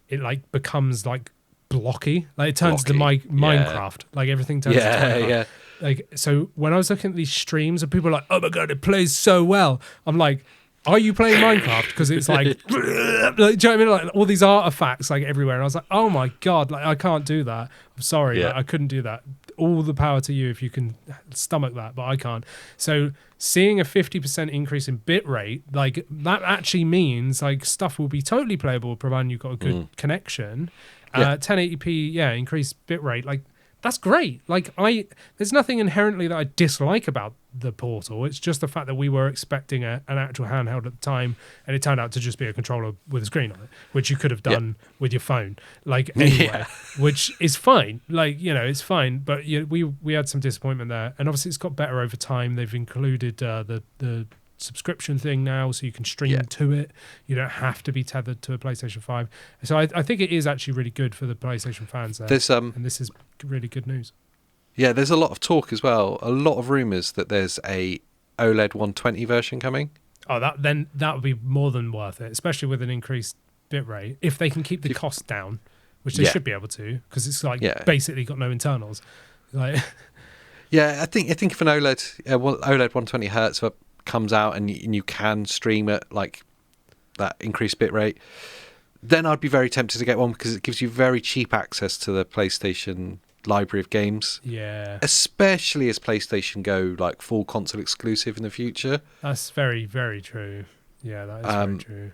it like becomes like blocky. Like it turns to Minecraft. Like everything turns to Minecraft. Yeah. Like so, when I was looking at these streams and people are like, "Oh my god, it plays so well," I'm like, "Are you playing Minecraft?" Because it's like, do you know what I mean? Like all these artifacts like everywhere, and I was like, "Oh my god, like I can't do that. I'm sorry, like, I couldn't do that." All the power to you if you can stomach that, but I can't. So seeing a 50% increase in bit rate, like that actually means like stuff will be totally playable providing you've got a good connection. 1080p, increased bit rate, like that's great. Like there's nothing inherently that I dislike about the Portal. It's just the fact that we were expecting an actual handheld at the time, and it turned out to just be a controller with a screen on it, which you could have done with your phone, like anywhere, which is fine. Like it's fine. But we had some disappointment there, and obviously it's got better over time. They've included the subscription thing now, so you can stream to it. You don't have to be tethered to a PlayStation 5. So I think it is actually really good for the PlayStation fans there. And this is really good news. Yeah, there's a lot of talk as well, a lot of rumours that there's a OLED 120 version coming. Oh, that would be more than worth it, especially with an increased bit rate, if they can keep the cost down, which they should be able to, because it's like basically got no internals. Like, I think if an OLED 120 hertz comes out and you can stream at like that increased bit rate, then I'd be very tempted to get one because it gives you very cheap access to the PlayStation library of games. Yeah. Especially as PlayStation go like full console exclusive in the future. That's very, very true. Yeah, that is very true.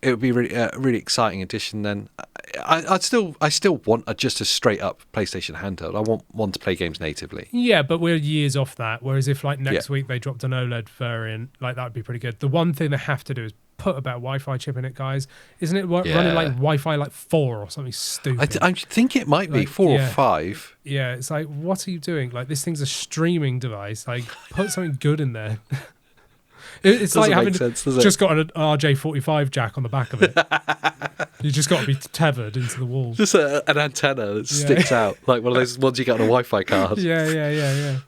it would be really a really exciting addition. Then I still want just a straight up PlayStation handheld. I want one to play games natively. Yeah, but we're years off that. Whereas if like next week they dropped an OLED variant, like that would be pretty good. The one thing they have to do is put a better Wi-Fi chip in it, guys. Isn't it running like Wi-Fi like 4 or something stupid? I think it might be like, 4 or 5. Yeah, it's like, what are you doing? Like, this thing's a streaming device. Like, put something good in there. It's like having just got an RJ45 jack on the back of it. You just got to be tethered into the wall. Just an antenna that sticks out, like one of those ones you get on a Wi-Fi card. Yeah.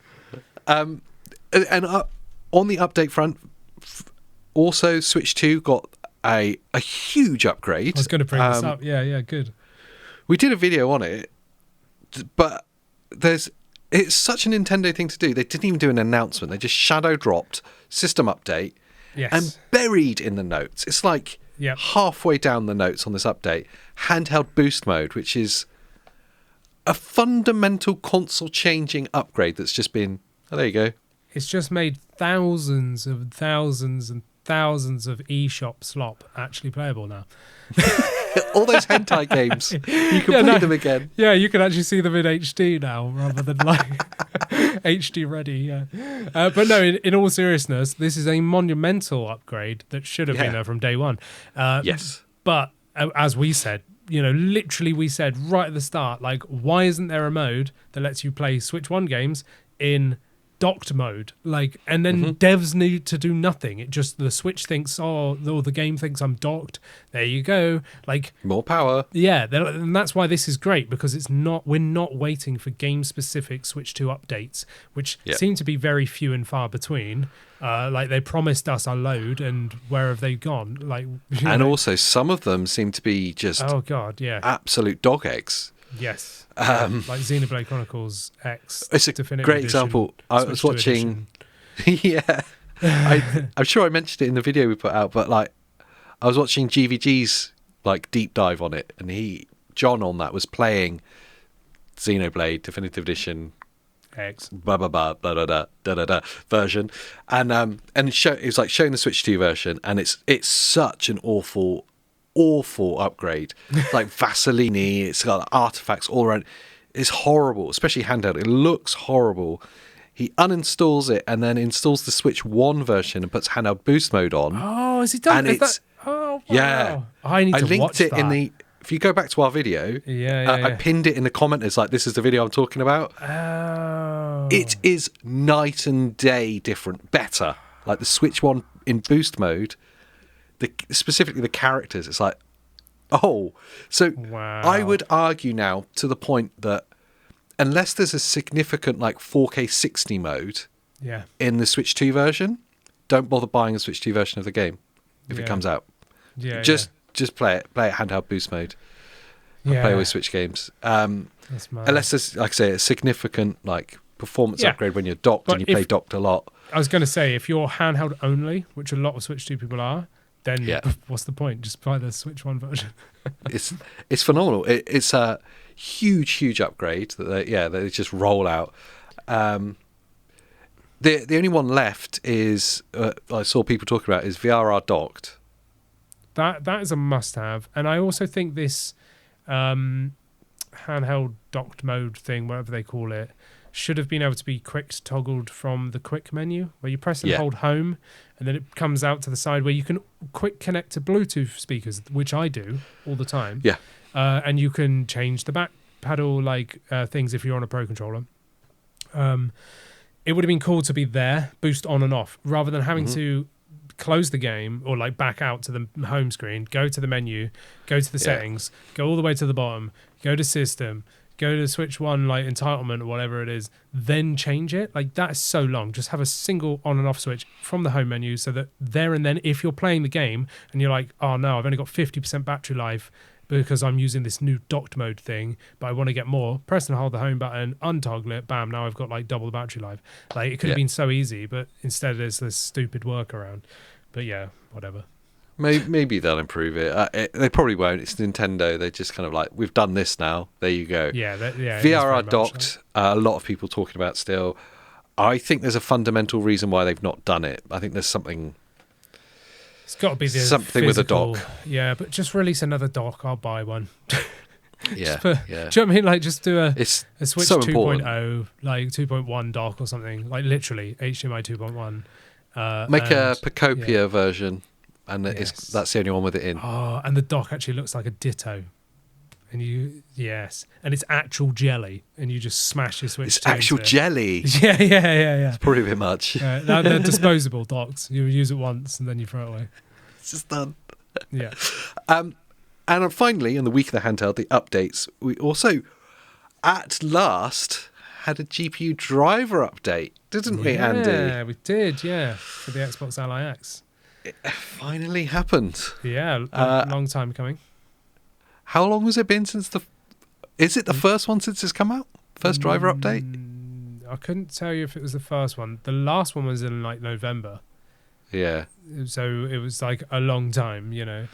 And on the update front, also Switch 2 got a huge upgrade. I was going to bring this up. Yeah, good. We did a video on it, but it's such a Nintendo thing to do. They didn't even do an announcement. They just shadow dropped system update and buried in the notes. It's like halfway down the notes on this update, handheld boost mode, which is a fundamental console changing upgrade that's just been, there you go. It's just made thousands and thousands and thousands of eShop slop actually playable now. All those hentai games, you can play them again. Yeah, you can actually see them in HD now rather than like HD ready. Yeah, but no. In all seriousness, this is a monumental upgrade that should have been there from day one. Yes, but as we said, literally we said right at the start, like, why isn't there a mode that lets you play Switch 1 games in docked mode, like, and then devs need to do nothing. It just, the Switch thinks, or the game thinks I'm docked. There you go, like, more power. Yeah, and that's why this is great, because we're not waiting for game specific Switch 2 updates, which seem to be very few and far between. Like, they promised us a load, and where have they gone? Like, also some of them seem to be just absolute dog eggs. Yes. Like Xenoblade Chronicles X. It's a great example. I was watching. I'm sure I mentioned it in the video we put out, but like, I was watching GVG's like deep dive on it, and John on that was playing Xenoblade Definitive Edition X blah blah blah blah blah blah blah version, and it was like showing the Switch 2 version, and it's such an awful upgrade. Like Vaseline, it's got artifacts all around. It's horrible, especially handheld. It looks horrible. He uninstalls it and then installs the Switch 1 version and puts handheld boost mode on. Oh, has he done that? Oh, wow. Yeah. I linked it in the. If you go back to our video, I pinned it in the commenters. Like, this is the video I'm talking about. Oh. It is night and day different, better. Like the Switch 1 in boost mode. Specifically the characters, it's like, so wow. I would argue now to the point that unless there's a significant like 4K 60 mode in the Switch 2 version, don't bother buying a Switch 2 version of the game if it comes out. Just play it handheld boost mode. Play with Switch games. Unless there's, like I say, a significant like performance upgrade when you're docked, and you play docked a lot. I was going to say, if you're handheld only, which a lot of Switch 2 people are, then what's the point? Just buy the Switch 1 version. It's phenomenal. It's a huge upgrade that they just roll out. The only one left is I saw people talking about is VRR docked. That is a must-have, and I also think this handheld docked mode thing, whatever they call it, should have been able to be quick toggled from the quick menu, where you press and hold home, and then it comes out to the side where you can quick connect to Bluetooth speakers, which I do all the time. Yeah. And you can change the back pedal things if you're on a Pro controller. It would have been cool to be there, boost on and off, rather than having to close the game or like back out to the home screen, go to the menu, go to the settings, go all the way to the bottom, go to system, go to Switch 1 like entitlement or whatever it is, then change it. Like, that is so long. Just have a single on and off switch from the home menu, so that there and then, if you're playing the game and you're like, oh no, I've only got 50% battery life because I'm using this new docked mode thing, but I want to get more, press and hold the home button, untoggle it, bam, now I've got like double the battery life. Like, it could have been so easy, but instead there's this stupid workaround. But yeah, whatever. Maybe they'll improve it. They probably won't. It's Nintendo. They just kind of like, we've done this now. There you go. VRR docked. A lot of people talking about still. I think there's a fundamental reason why they've not done it. I think there's something. It's got to be the something physical, with a dock. Yeah, but just release another dock. I'll buy one. Yeah, Do you know what I mean? Like, just do a Switch so 2.0, like 2.1 dock or something. Like, literally, HDMI 2.1. Make a Pokopia version, and Yes. that's the only one with it in. Oh, and the dock actually looks like a Ditto. And and it's actual jelly, and you just smash your Switch. It's actual jelly. Yeah. It's probably a bit much. They're disposable docks. You use it once and then you throw it away. It's just done. Yeah. And finally, in the week of the handheld, the updates, we also, at last, had a GPU driver update, didn't we, Andy? Yeah, we did, for the Xbox Ally X. It finally happened. Yeah, long time coming. How long has it been since is it the first one since it's come out? First driver update? I couldn't tell you if it was the first one. The last one was in like November. Yeah. So it was like a long time, you know.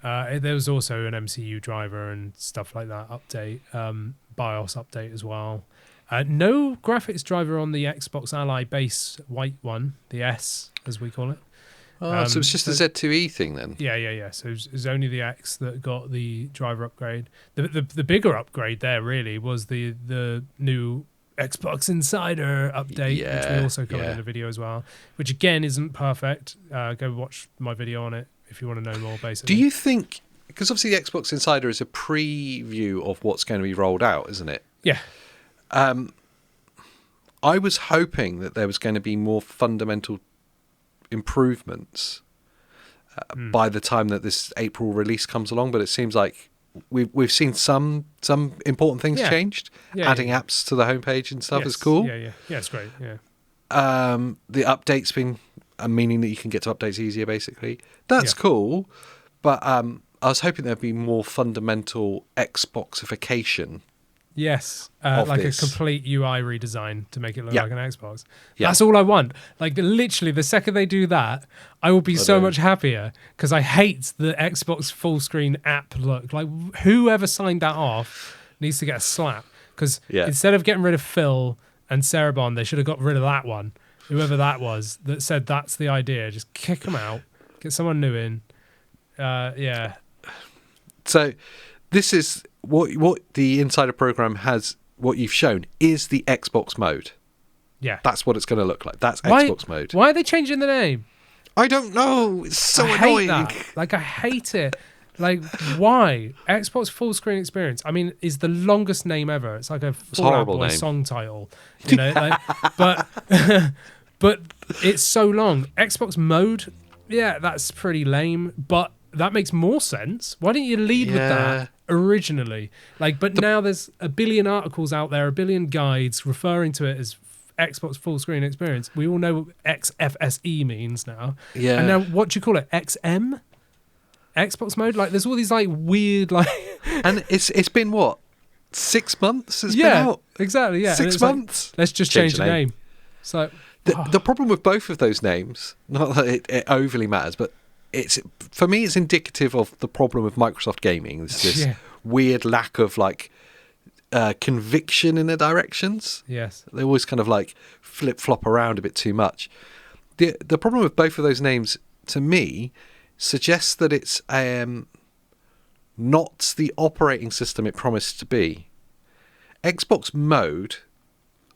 There was also an MCU driver and stuff like that update, BIOS update as well. No graphics driver on the Xbox Ally base white one, the S as we call it. Oh, so it's just a Z2E thing then? Yeah. So it was only the X that got the driver upgrade. The bigger upgrade there really was the new Xbox Insider update, which we also covered in the video as well, which again isn't perfect. Go watch my video on it if you want to know more, basically. Do you think, because obviously the Xbox Insider is a preview of what's going to be rolled out, isn't it? Yeah. I was hoping that there was going to be more fundamental improvements by the time that this April release comes along, but it seems like we've seen some important things changed. Adding apps to the homepage and stuff is cool. Yeah, it's great. Yeah. The update's been meaning that you can get to updates easier, basically. That's cool, but I was hoping there'd be more fundamental Xboxification. Yes, like a complete UI redesign to make it look like an Xbox. Yeah. That's all I want. Like, literally, the second they do that, I will be so much happier, because I hate the Xbox full screen app look. Like, whoever signed that off needs to get a slap, because instead of getting rid of Phil and Cerebon, they should have got rid of that one. Whoever that was that said that's the idea, just kick them out, get someone new in. So this is what the Insider program has. What you've shown is the Xbox mode. Yeah, that's what it's going to look like. That's Xbox mode. Why are they changing the name? I don't know. It's so annoying. I hate that. Like, I hate it. Like, why? Xbox full screen experience, I mean, is the longest name ever. It's like a Fall Out Boy song title, you know. Like, but it's so long. Xbox mode, that's pretty lame. But that makes more sense. Why didn't you lead with that originally? Like, but now there's a billion articles out there, a billion guides referring to it as Xbox full screen experience. We all know what XFSE means now. Yeah. And now, what do you call it? XM? Xbox mode? Like, there's all these like weird like. And it's been what, 6 months? It's been out. Exactly. Yeah. 6 months. Like, let's just change the name. So the problem with both of those names, not that it overly matters, but for me it's indicative of the problem with Microsoft gaming. This weird lack of like conviction in their directions. Yes. They always kind of like flip-flop around a bit too much. The problem with both of those names, to me, suggests that it's not the operating system it promised to be. Xbox mode,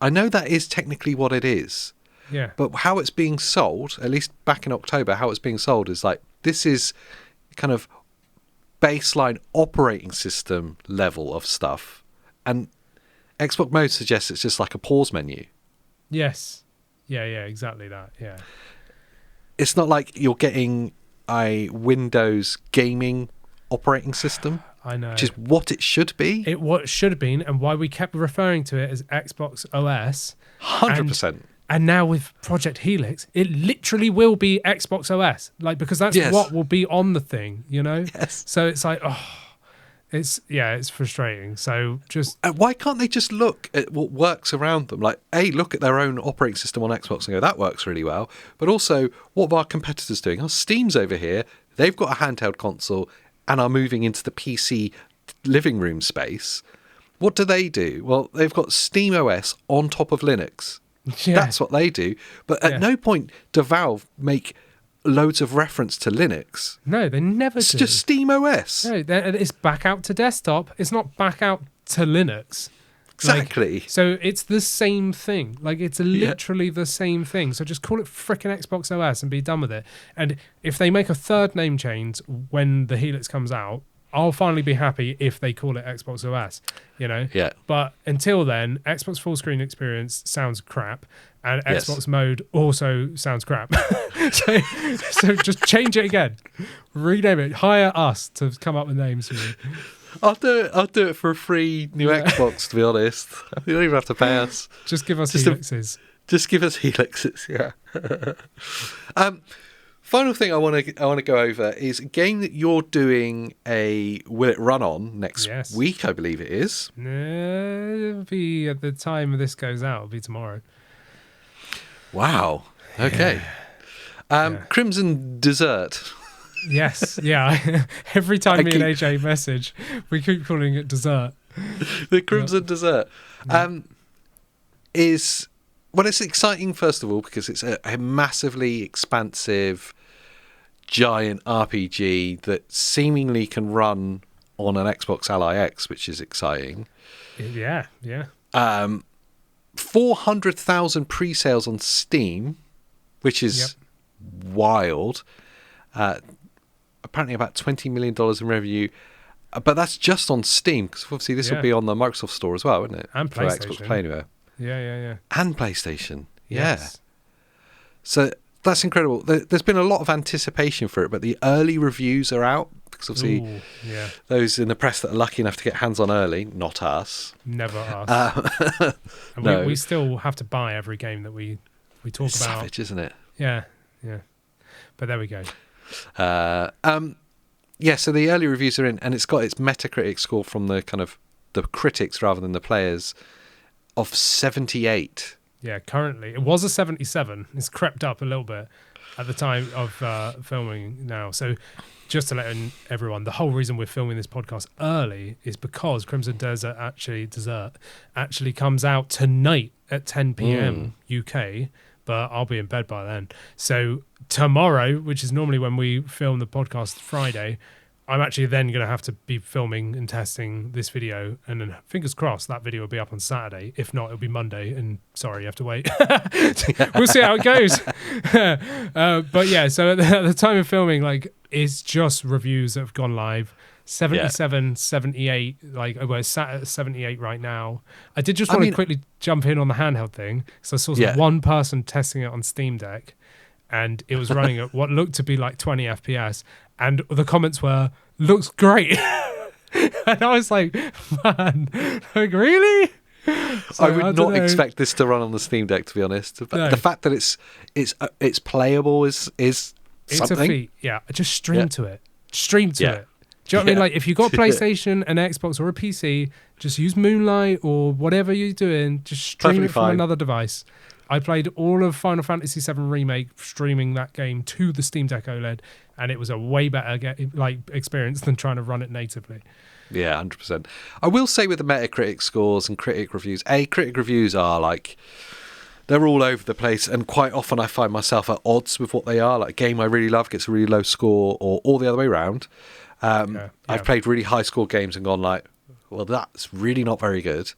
I know that is technically what it is. Yeah. But how it's being sold, at least back in October, how it's being sold is like, this is kind of baseline operating system level of stuff. And Xbox mode suggests it's just like a pause menu. Yes. Yeah, exactly that. Yeah. It's not like you're getting a Windows gaming operating system. I know. Which is what it should be. What should have been, and why we kept referring to it as Xbox OS. 100%. And now with Project Helix, it literally will be Xbox OS. Like, because that's what will be on the thing, you know? Yes. So it's like, it's frustrating. So just... why can't they just look at what works around them? Like, look at their own operating system on Xbox and go, that works really well. But also, what are our competitors doing? Oh, Steam's over here. They've got a handheld console and are moving into the PC living room space. What do? Well, they've got Steam OS on top of Linux. Yeah. That's what they do. But at no point do Valve make loads of reference to Linux. No, they never It's do. just Steam OS. No, it's back out to desktop. It's not back out to Linux. Exactly. So it's the same thing. Like, it's literally the same thing. So just call it frickin' Xbox OS and be done with it. And if they make a third name change when the Helix comes out, I'll finally be happy if they call it Xbox OS, you know? Yeah. But until then, Xbox Full Screen Experience sounds crap, and Yes. Xbox Mode also sounds crap. so just change it again. Rename it. Hire us to come up with names for you. I'll do it for a free new Xbox, to be honest. You don't even have to pay us. Just give us Just Helixes. Just give us Helixes, yeah. Final thing I want to go over is a game that you're doing will it run on next week, I believe it is. It'll be at the time this goes out. It'll be tomorrow. Wow. Okay. Crimson Dessert. Yes. Yeah. Every time me and AJ message, we keep calling it dessert. The Crimson Dessert is... Well, it's exciting, first of all, because it's a massively expansive, giant RPG that seemingly can run on an Xbox Ally X, which is exciting. Yeah. 400,000 pre-sales on Steam, which is wild. Apparently about $20 million in revenue. But that's just on Steam, because obviously this will be on the Microsoft Store as well, won't it? And for PlayStation. Xbox Play Anywhere. Yeah. And PlayStation. Yes. So that's incredible. There's been a lot of anticipation for it, but the early reviews are out, because obviously those in the press that are lucky enough to get hands on early, not us. Never us. And we still have to buy every game that we talk it's about. Savage, isn't it? Yeah. But there we go. So the early reviews are in, and it's got its Metacritic score from the kind of the critics rather than the players of 78. Yeah, currently it was a 77. It's crept up a little bit at the time of filming now. So just to let everyone, the whole reason we're filming this podcast early is because Crimson Dessert actually comes out tonight at 10 p.m. UK, but I'll be in bed by then. So tomorrow, which is normally when we film the podcast Friday, I'm actually then going to have to be filming and testing this video, and then fingers crossed that video will be up on Saturday. If not, it'll be Monday, and sorry, you have to wait. We'll see how it goes. But yeah, so at the time of filming, like, it's just reviews that have gone live. 77, 78, we're sat at 78 right now. I did just want to quickly jump in on the handheld thing, because I saw one person testing it on Steam Deck, and it was running at what looked to be like 20 FPS, and the comments were, looks great. And I was like, man, like, really? So, I would not expect this to run on the Steam Deck, to be honest. But the fact that it's playable is it's something. A feat. Yeah, just stream to it. Stream to it. Do you know what I mean? Like, if you've got a PlayStation, an Xbox, or a PC, just use Moonlight or whatever you're doing. Just stream it from another device. I played all of Final Fantasy VII Remake streaming that game to the Steam Deck OLED, and it was a way better experience than trying to run it natively. Yeah, 100%. I will say with the Metacritic scores and critic reviews, critic reviews are like, they're all over the place, and quite often I find myself at odds with what they are. Like, a game I really love gets a really low score, or all the other way around. I've played really high score games and gone like, well, that's really not very good.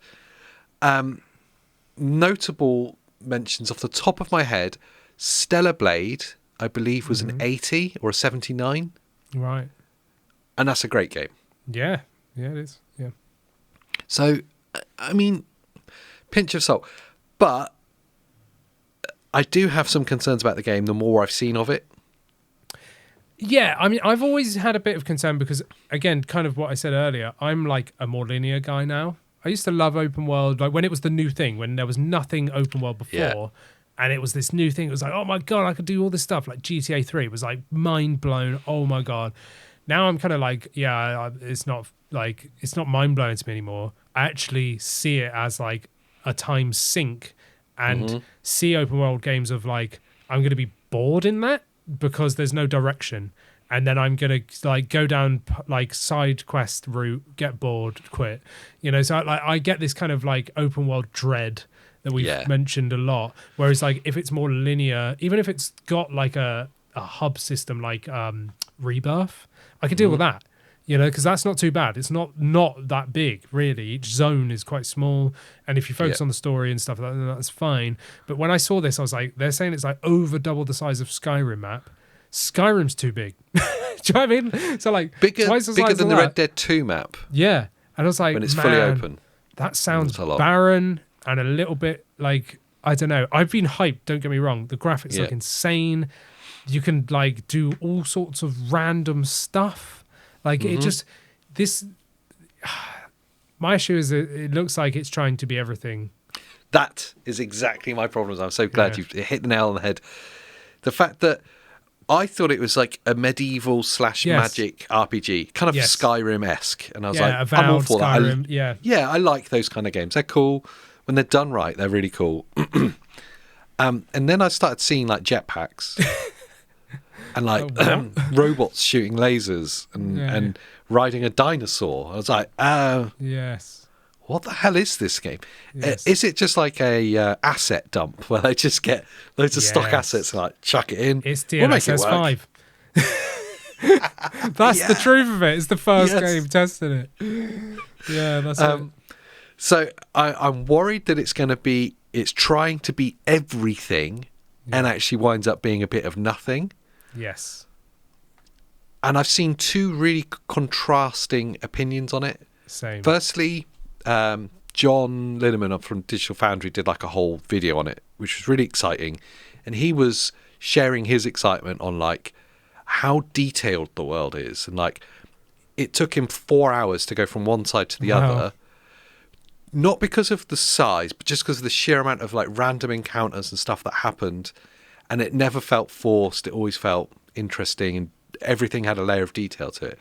Notable mentions off the top of my head, Stellar Blade, I believe, was an 80 or a 79. Right. And that's a great game. Yeah, it is. Yeah. So, I mean, pinch of salt. But I do have some concerns about the game the more I've seen of it. Yeah, I mean, I've always had a bit of concern because, again, kind of what I said earlier, I'm like a more linear guy now. I used to love open world, like when it was the new thing, when there was nothing open world before, and it was this new thing. It was like, oh my God, I could do all this stuff. Like GTA 3 was like mind blown. Oh my God. Now I'm kind of like, it's not mind blowing to me anymore. I actually see it as like a time sink and see open world games of like, I'm going to be bored in that because there's no direction. And then I'm going to like go down like side quest route, get bored, quit. You know, so I get this kind of like open world dread that we've mentioned a lot. Whereas like if it's more linear, even if it's got like a a hub system like Rebirth, I could deal with that. Because that's not too bad. It's not that big, really. Each zone is quite small, and if you focus on the story and stuff, that's fine. But when I saw this, I was like, they're saying it's like over double the size of Skyrim map. Skyrim's too big. Do you know what I mean? So like bigger twice the size than of the that. Red Dead 2 map. Yeah, and I was like, when it's fully open. That sounds barren and a little bit like, I don't know. I've been hyped. Don't get me wrong. The graphics look insane. You can like do all sorts of random stuff. Like it just my issue is that it looks like it's trying to be everything. That is exactly my problem. I'm so glad you've hit the nail on the head. The fact that I thought it was like a medieval / magic RPG, kind of Skyrim-esque, and I was like, I'm all for Skyrim, that. I like those kind of games. They're cool when they're done right. They're really cool. And then I started seeing like jetpacks. And like robots shooting lasers and riding a dinosaur. I was like, yes. What the hell is this game? Yes. Is it just like a asset dump where they just get loads of stock assets and like chuck it in? It's DLSS 5. That's the truth of it. It's the first game testing it. Yeah, that's it. So I'm worried that it's trying to be everything and actually winds up being a bit of nothing. Yes. And I've seen two really contrasting opinions on it. Same. Firstly, John Linneman from Digital Foundry did like a whole video on it, which was really exciting. And he was sharing his excitement on like how detailed the world is. And like it took him 4 hours to go from one side to the other. Not because of the size, but just because of the sheer amount of like random encounters and stuff that happened. And it never felt forced. It always felt interesting, and everything had a layer of detail to it.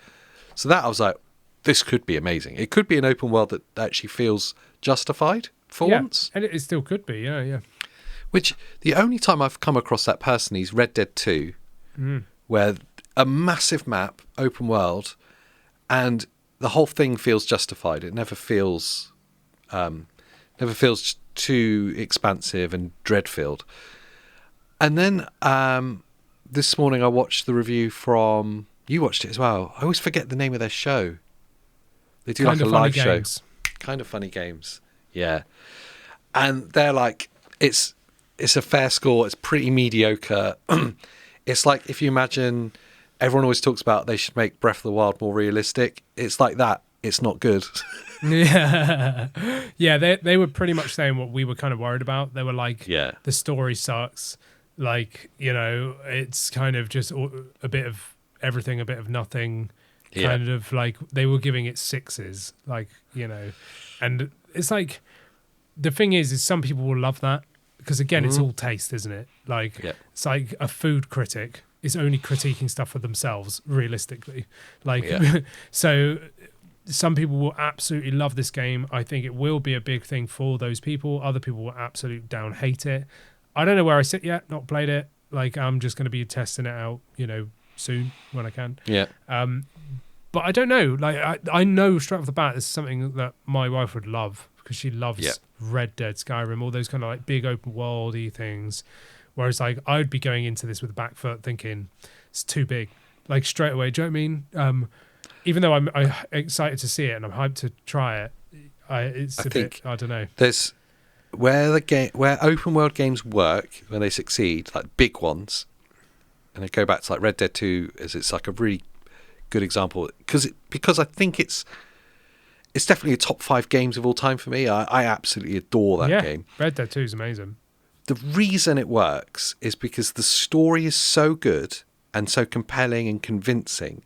So that I was like, this could be amazing. It could be an open world that actually feels justified for once. And it still could be, yeah. Which the only time I've come across that personally is Red Dead 2, where a massive map, open world, and the whole thing feels justified. It never feels too expansive and dread-filled. And then this morning I watched the review from... You watched it as well. I always forget the name of their show. They do like a live show. Kind of Funny Games. Yeah. And they're like, it's a fair score. It's pretty mediocre. It's like if you imagine... Everyone always talks about they should make Breath of the Wild more realistic. It's like that. It's not good. Yeah, they were pretty much saying what we were kind of worried about. They were like, the story sucks. Like, it's kind of just a bit of everything, a bit of nothing. Kind of like they were giving it 6s, like, and it's like the thing is some people will love that because again, it's all taste, isn't it? Like, it's like a food critic is only critiquing stuff for themselves, realistically. Like, so. Some people will absolutely love this game. I think it will be a big thing for those people. Other people will absolutely hate it. I don't know where I sit yet, not played it. Like, I'm just going to be testing it out, soon when I can. Yeah. But I don't know. Like, I know straight off the bat this is something that my wife would love because she loves Red Dead, Skyrim, all those kind of like big open world-y things. Whereas like I'd be going into this with a back foot thinking it's too big. Like straight away, do you know what I mean? Even though I'm excited to see it and I'm hyped to try it, it's a bit, I don't know. There's where open world games work, when they succeed, like big ones, and they go back to like Red Dead 2 as it's like a really good example because I think it's definitely a top 5 games of all time for me. I absolutely adore that game. Red Dead 2 is amazing. The reason it works is because the story is so good and so compelling and convincing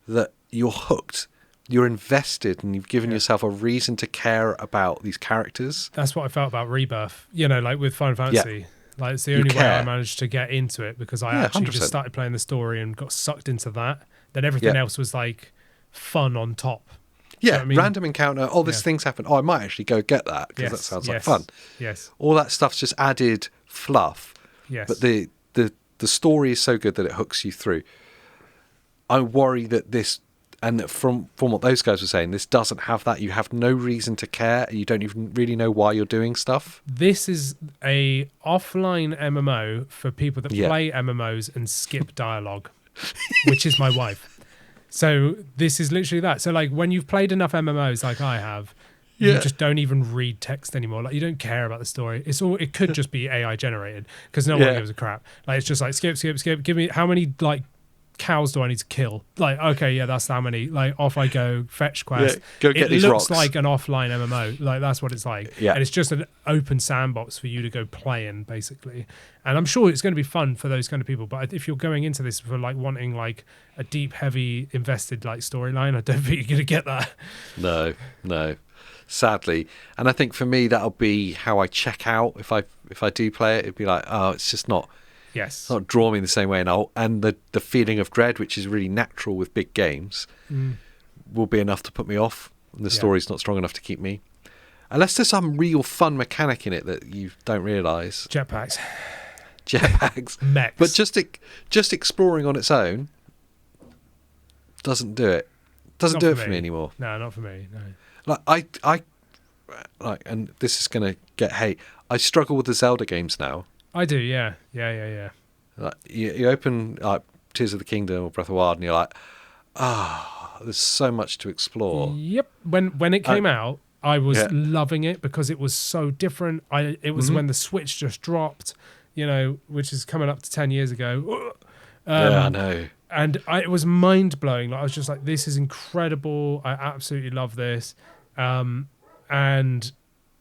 that you're hooked, you're invested, and you've given yourself a reason to care about these characters. That's what I felt about Rebirth, like with Final Fantasy. Like it's the only way I managed to get into it because I actually 100%. Just started playing the story and got sucked into that. Then everything else was like fun on top. Yeah, I mean? Random encounter. Oh, this thing's happened. Oh, I might actually go get that because that sounds like fun. Yes. All that stuff's just added fluff. Yes. But the story is so good that it hooks you through. I worry that this And from what those guys were saying, this doesn't have that. You have no reason to care. You don't even really know why you're doing stuff. This is a offline MMO for people that play MMOs and skip dialogue, which is my wife. So this is literally that. So like when you've played enough MMOs like I have, you just don't even read text anymore. Like you don't care about the story. It could just be AI generated because no one gives a crap. Like it's just like skip. Give me how many like cows do I need to kill? Like okay, yeah, that's how many. Like off I go, fetch quest. Go get these rocks. It looks like an offline MMO. Like that's what it's like. Yeah. And it's just an open sandbox for you to go play in basically. And I'm sure it's going to be fun for those kind of people. But if you're going into this for like wanting like a deep, heavy, invested like storyline, I don't think you're going to get that. No. Sadly, and I think for me that'll be how I check out if I do play it. It'd be like, oh, it's just not draw me in the same way, and the feeling of dread, which is really natural with big games, will be enough to put me off. And the story's not strong enough to keep me, unless there's some real fun mechanic in it that you don't realise. Jetpacks, mechs, but just exploring on its own doesn't do it. Doesn't do it for me anymore. No, not for me. No. Like I and this is gonna get hate. I struggle with the Zelda games now. I do, yeah. Like you open like Tears of the Kingdom or Breath of the Wild, and you're like, there's so much to explore. Yep. When it came out, I was loving it because it was so different. It was when the Switch just dropped, which is coming up to 10 years ago. Yeah, I know. And it was mind blowing. Like I was just like, this is incredible. I absolutely love this. And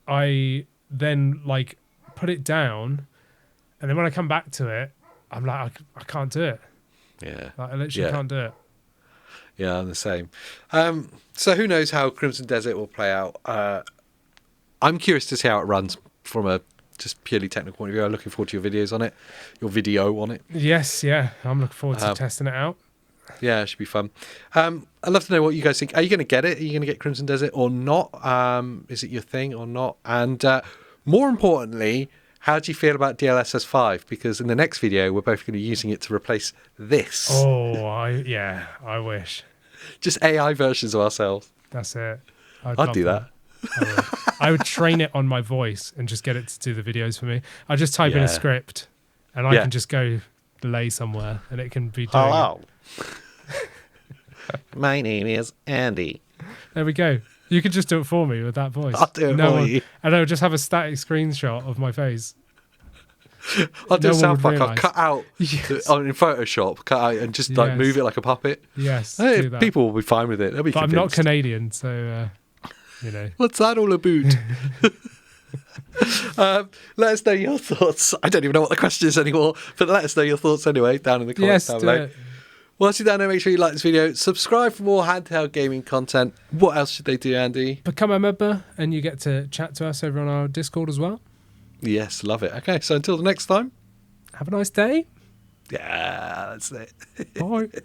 I then like put it down, and then when I come back to it, I'm like, I can't do it. Yeah, like, I literally can't do it. Yeah, I'm the same. So who knows how Crimson Desert will play out? I'm curious to see how it runs from a just purely technical point of view. I'm looking forward to your videos on it, your video on it. Yes, yeah, I'm looking forward to testing it out. Yeah, it should be fun. I'd love to know what you guys think. Are you going to get it? Are you going to get Crimson Desert or not? Is it your thing or not? And more importantly, how do you feel about DLSS 5? Because in the next video, we're both going to be using it to replace this. Oh, I wish. Just AI versions of ourselves. That's it. I'd do that. I would train it on my voice and just get it to do the videos for me. I just type in a script and I can just go lay somewhere and it can be doing Hello. My name is Andy. There we go. You could just do it for me with that voice. I'll do it for you. And I'll just have a static screenshot of my face. I'll do a sound pack. I'll cut out in Photoshop, cut out and just like move it like a puppet. Yes. Hey, people will be fine with it. They'll be convinced. I'm not Canadian, so What's that all about? Let us know your thoughts. I don't even know what the question is anymore, but let us know your thoughts anyway down in the comments down below. Once you're down there, make sure you like this video, subscribe for more handheld gaming content. What else should they do, Andy? Become a member and you get to chat to us over on our Discord as well. Yes, love it. Okay, so until the next time, have a nice day. Yeah, that's it. Bye.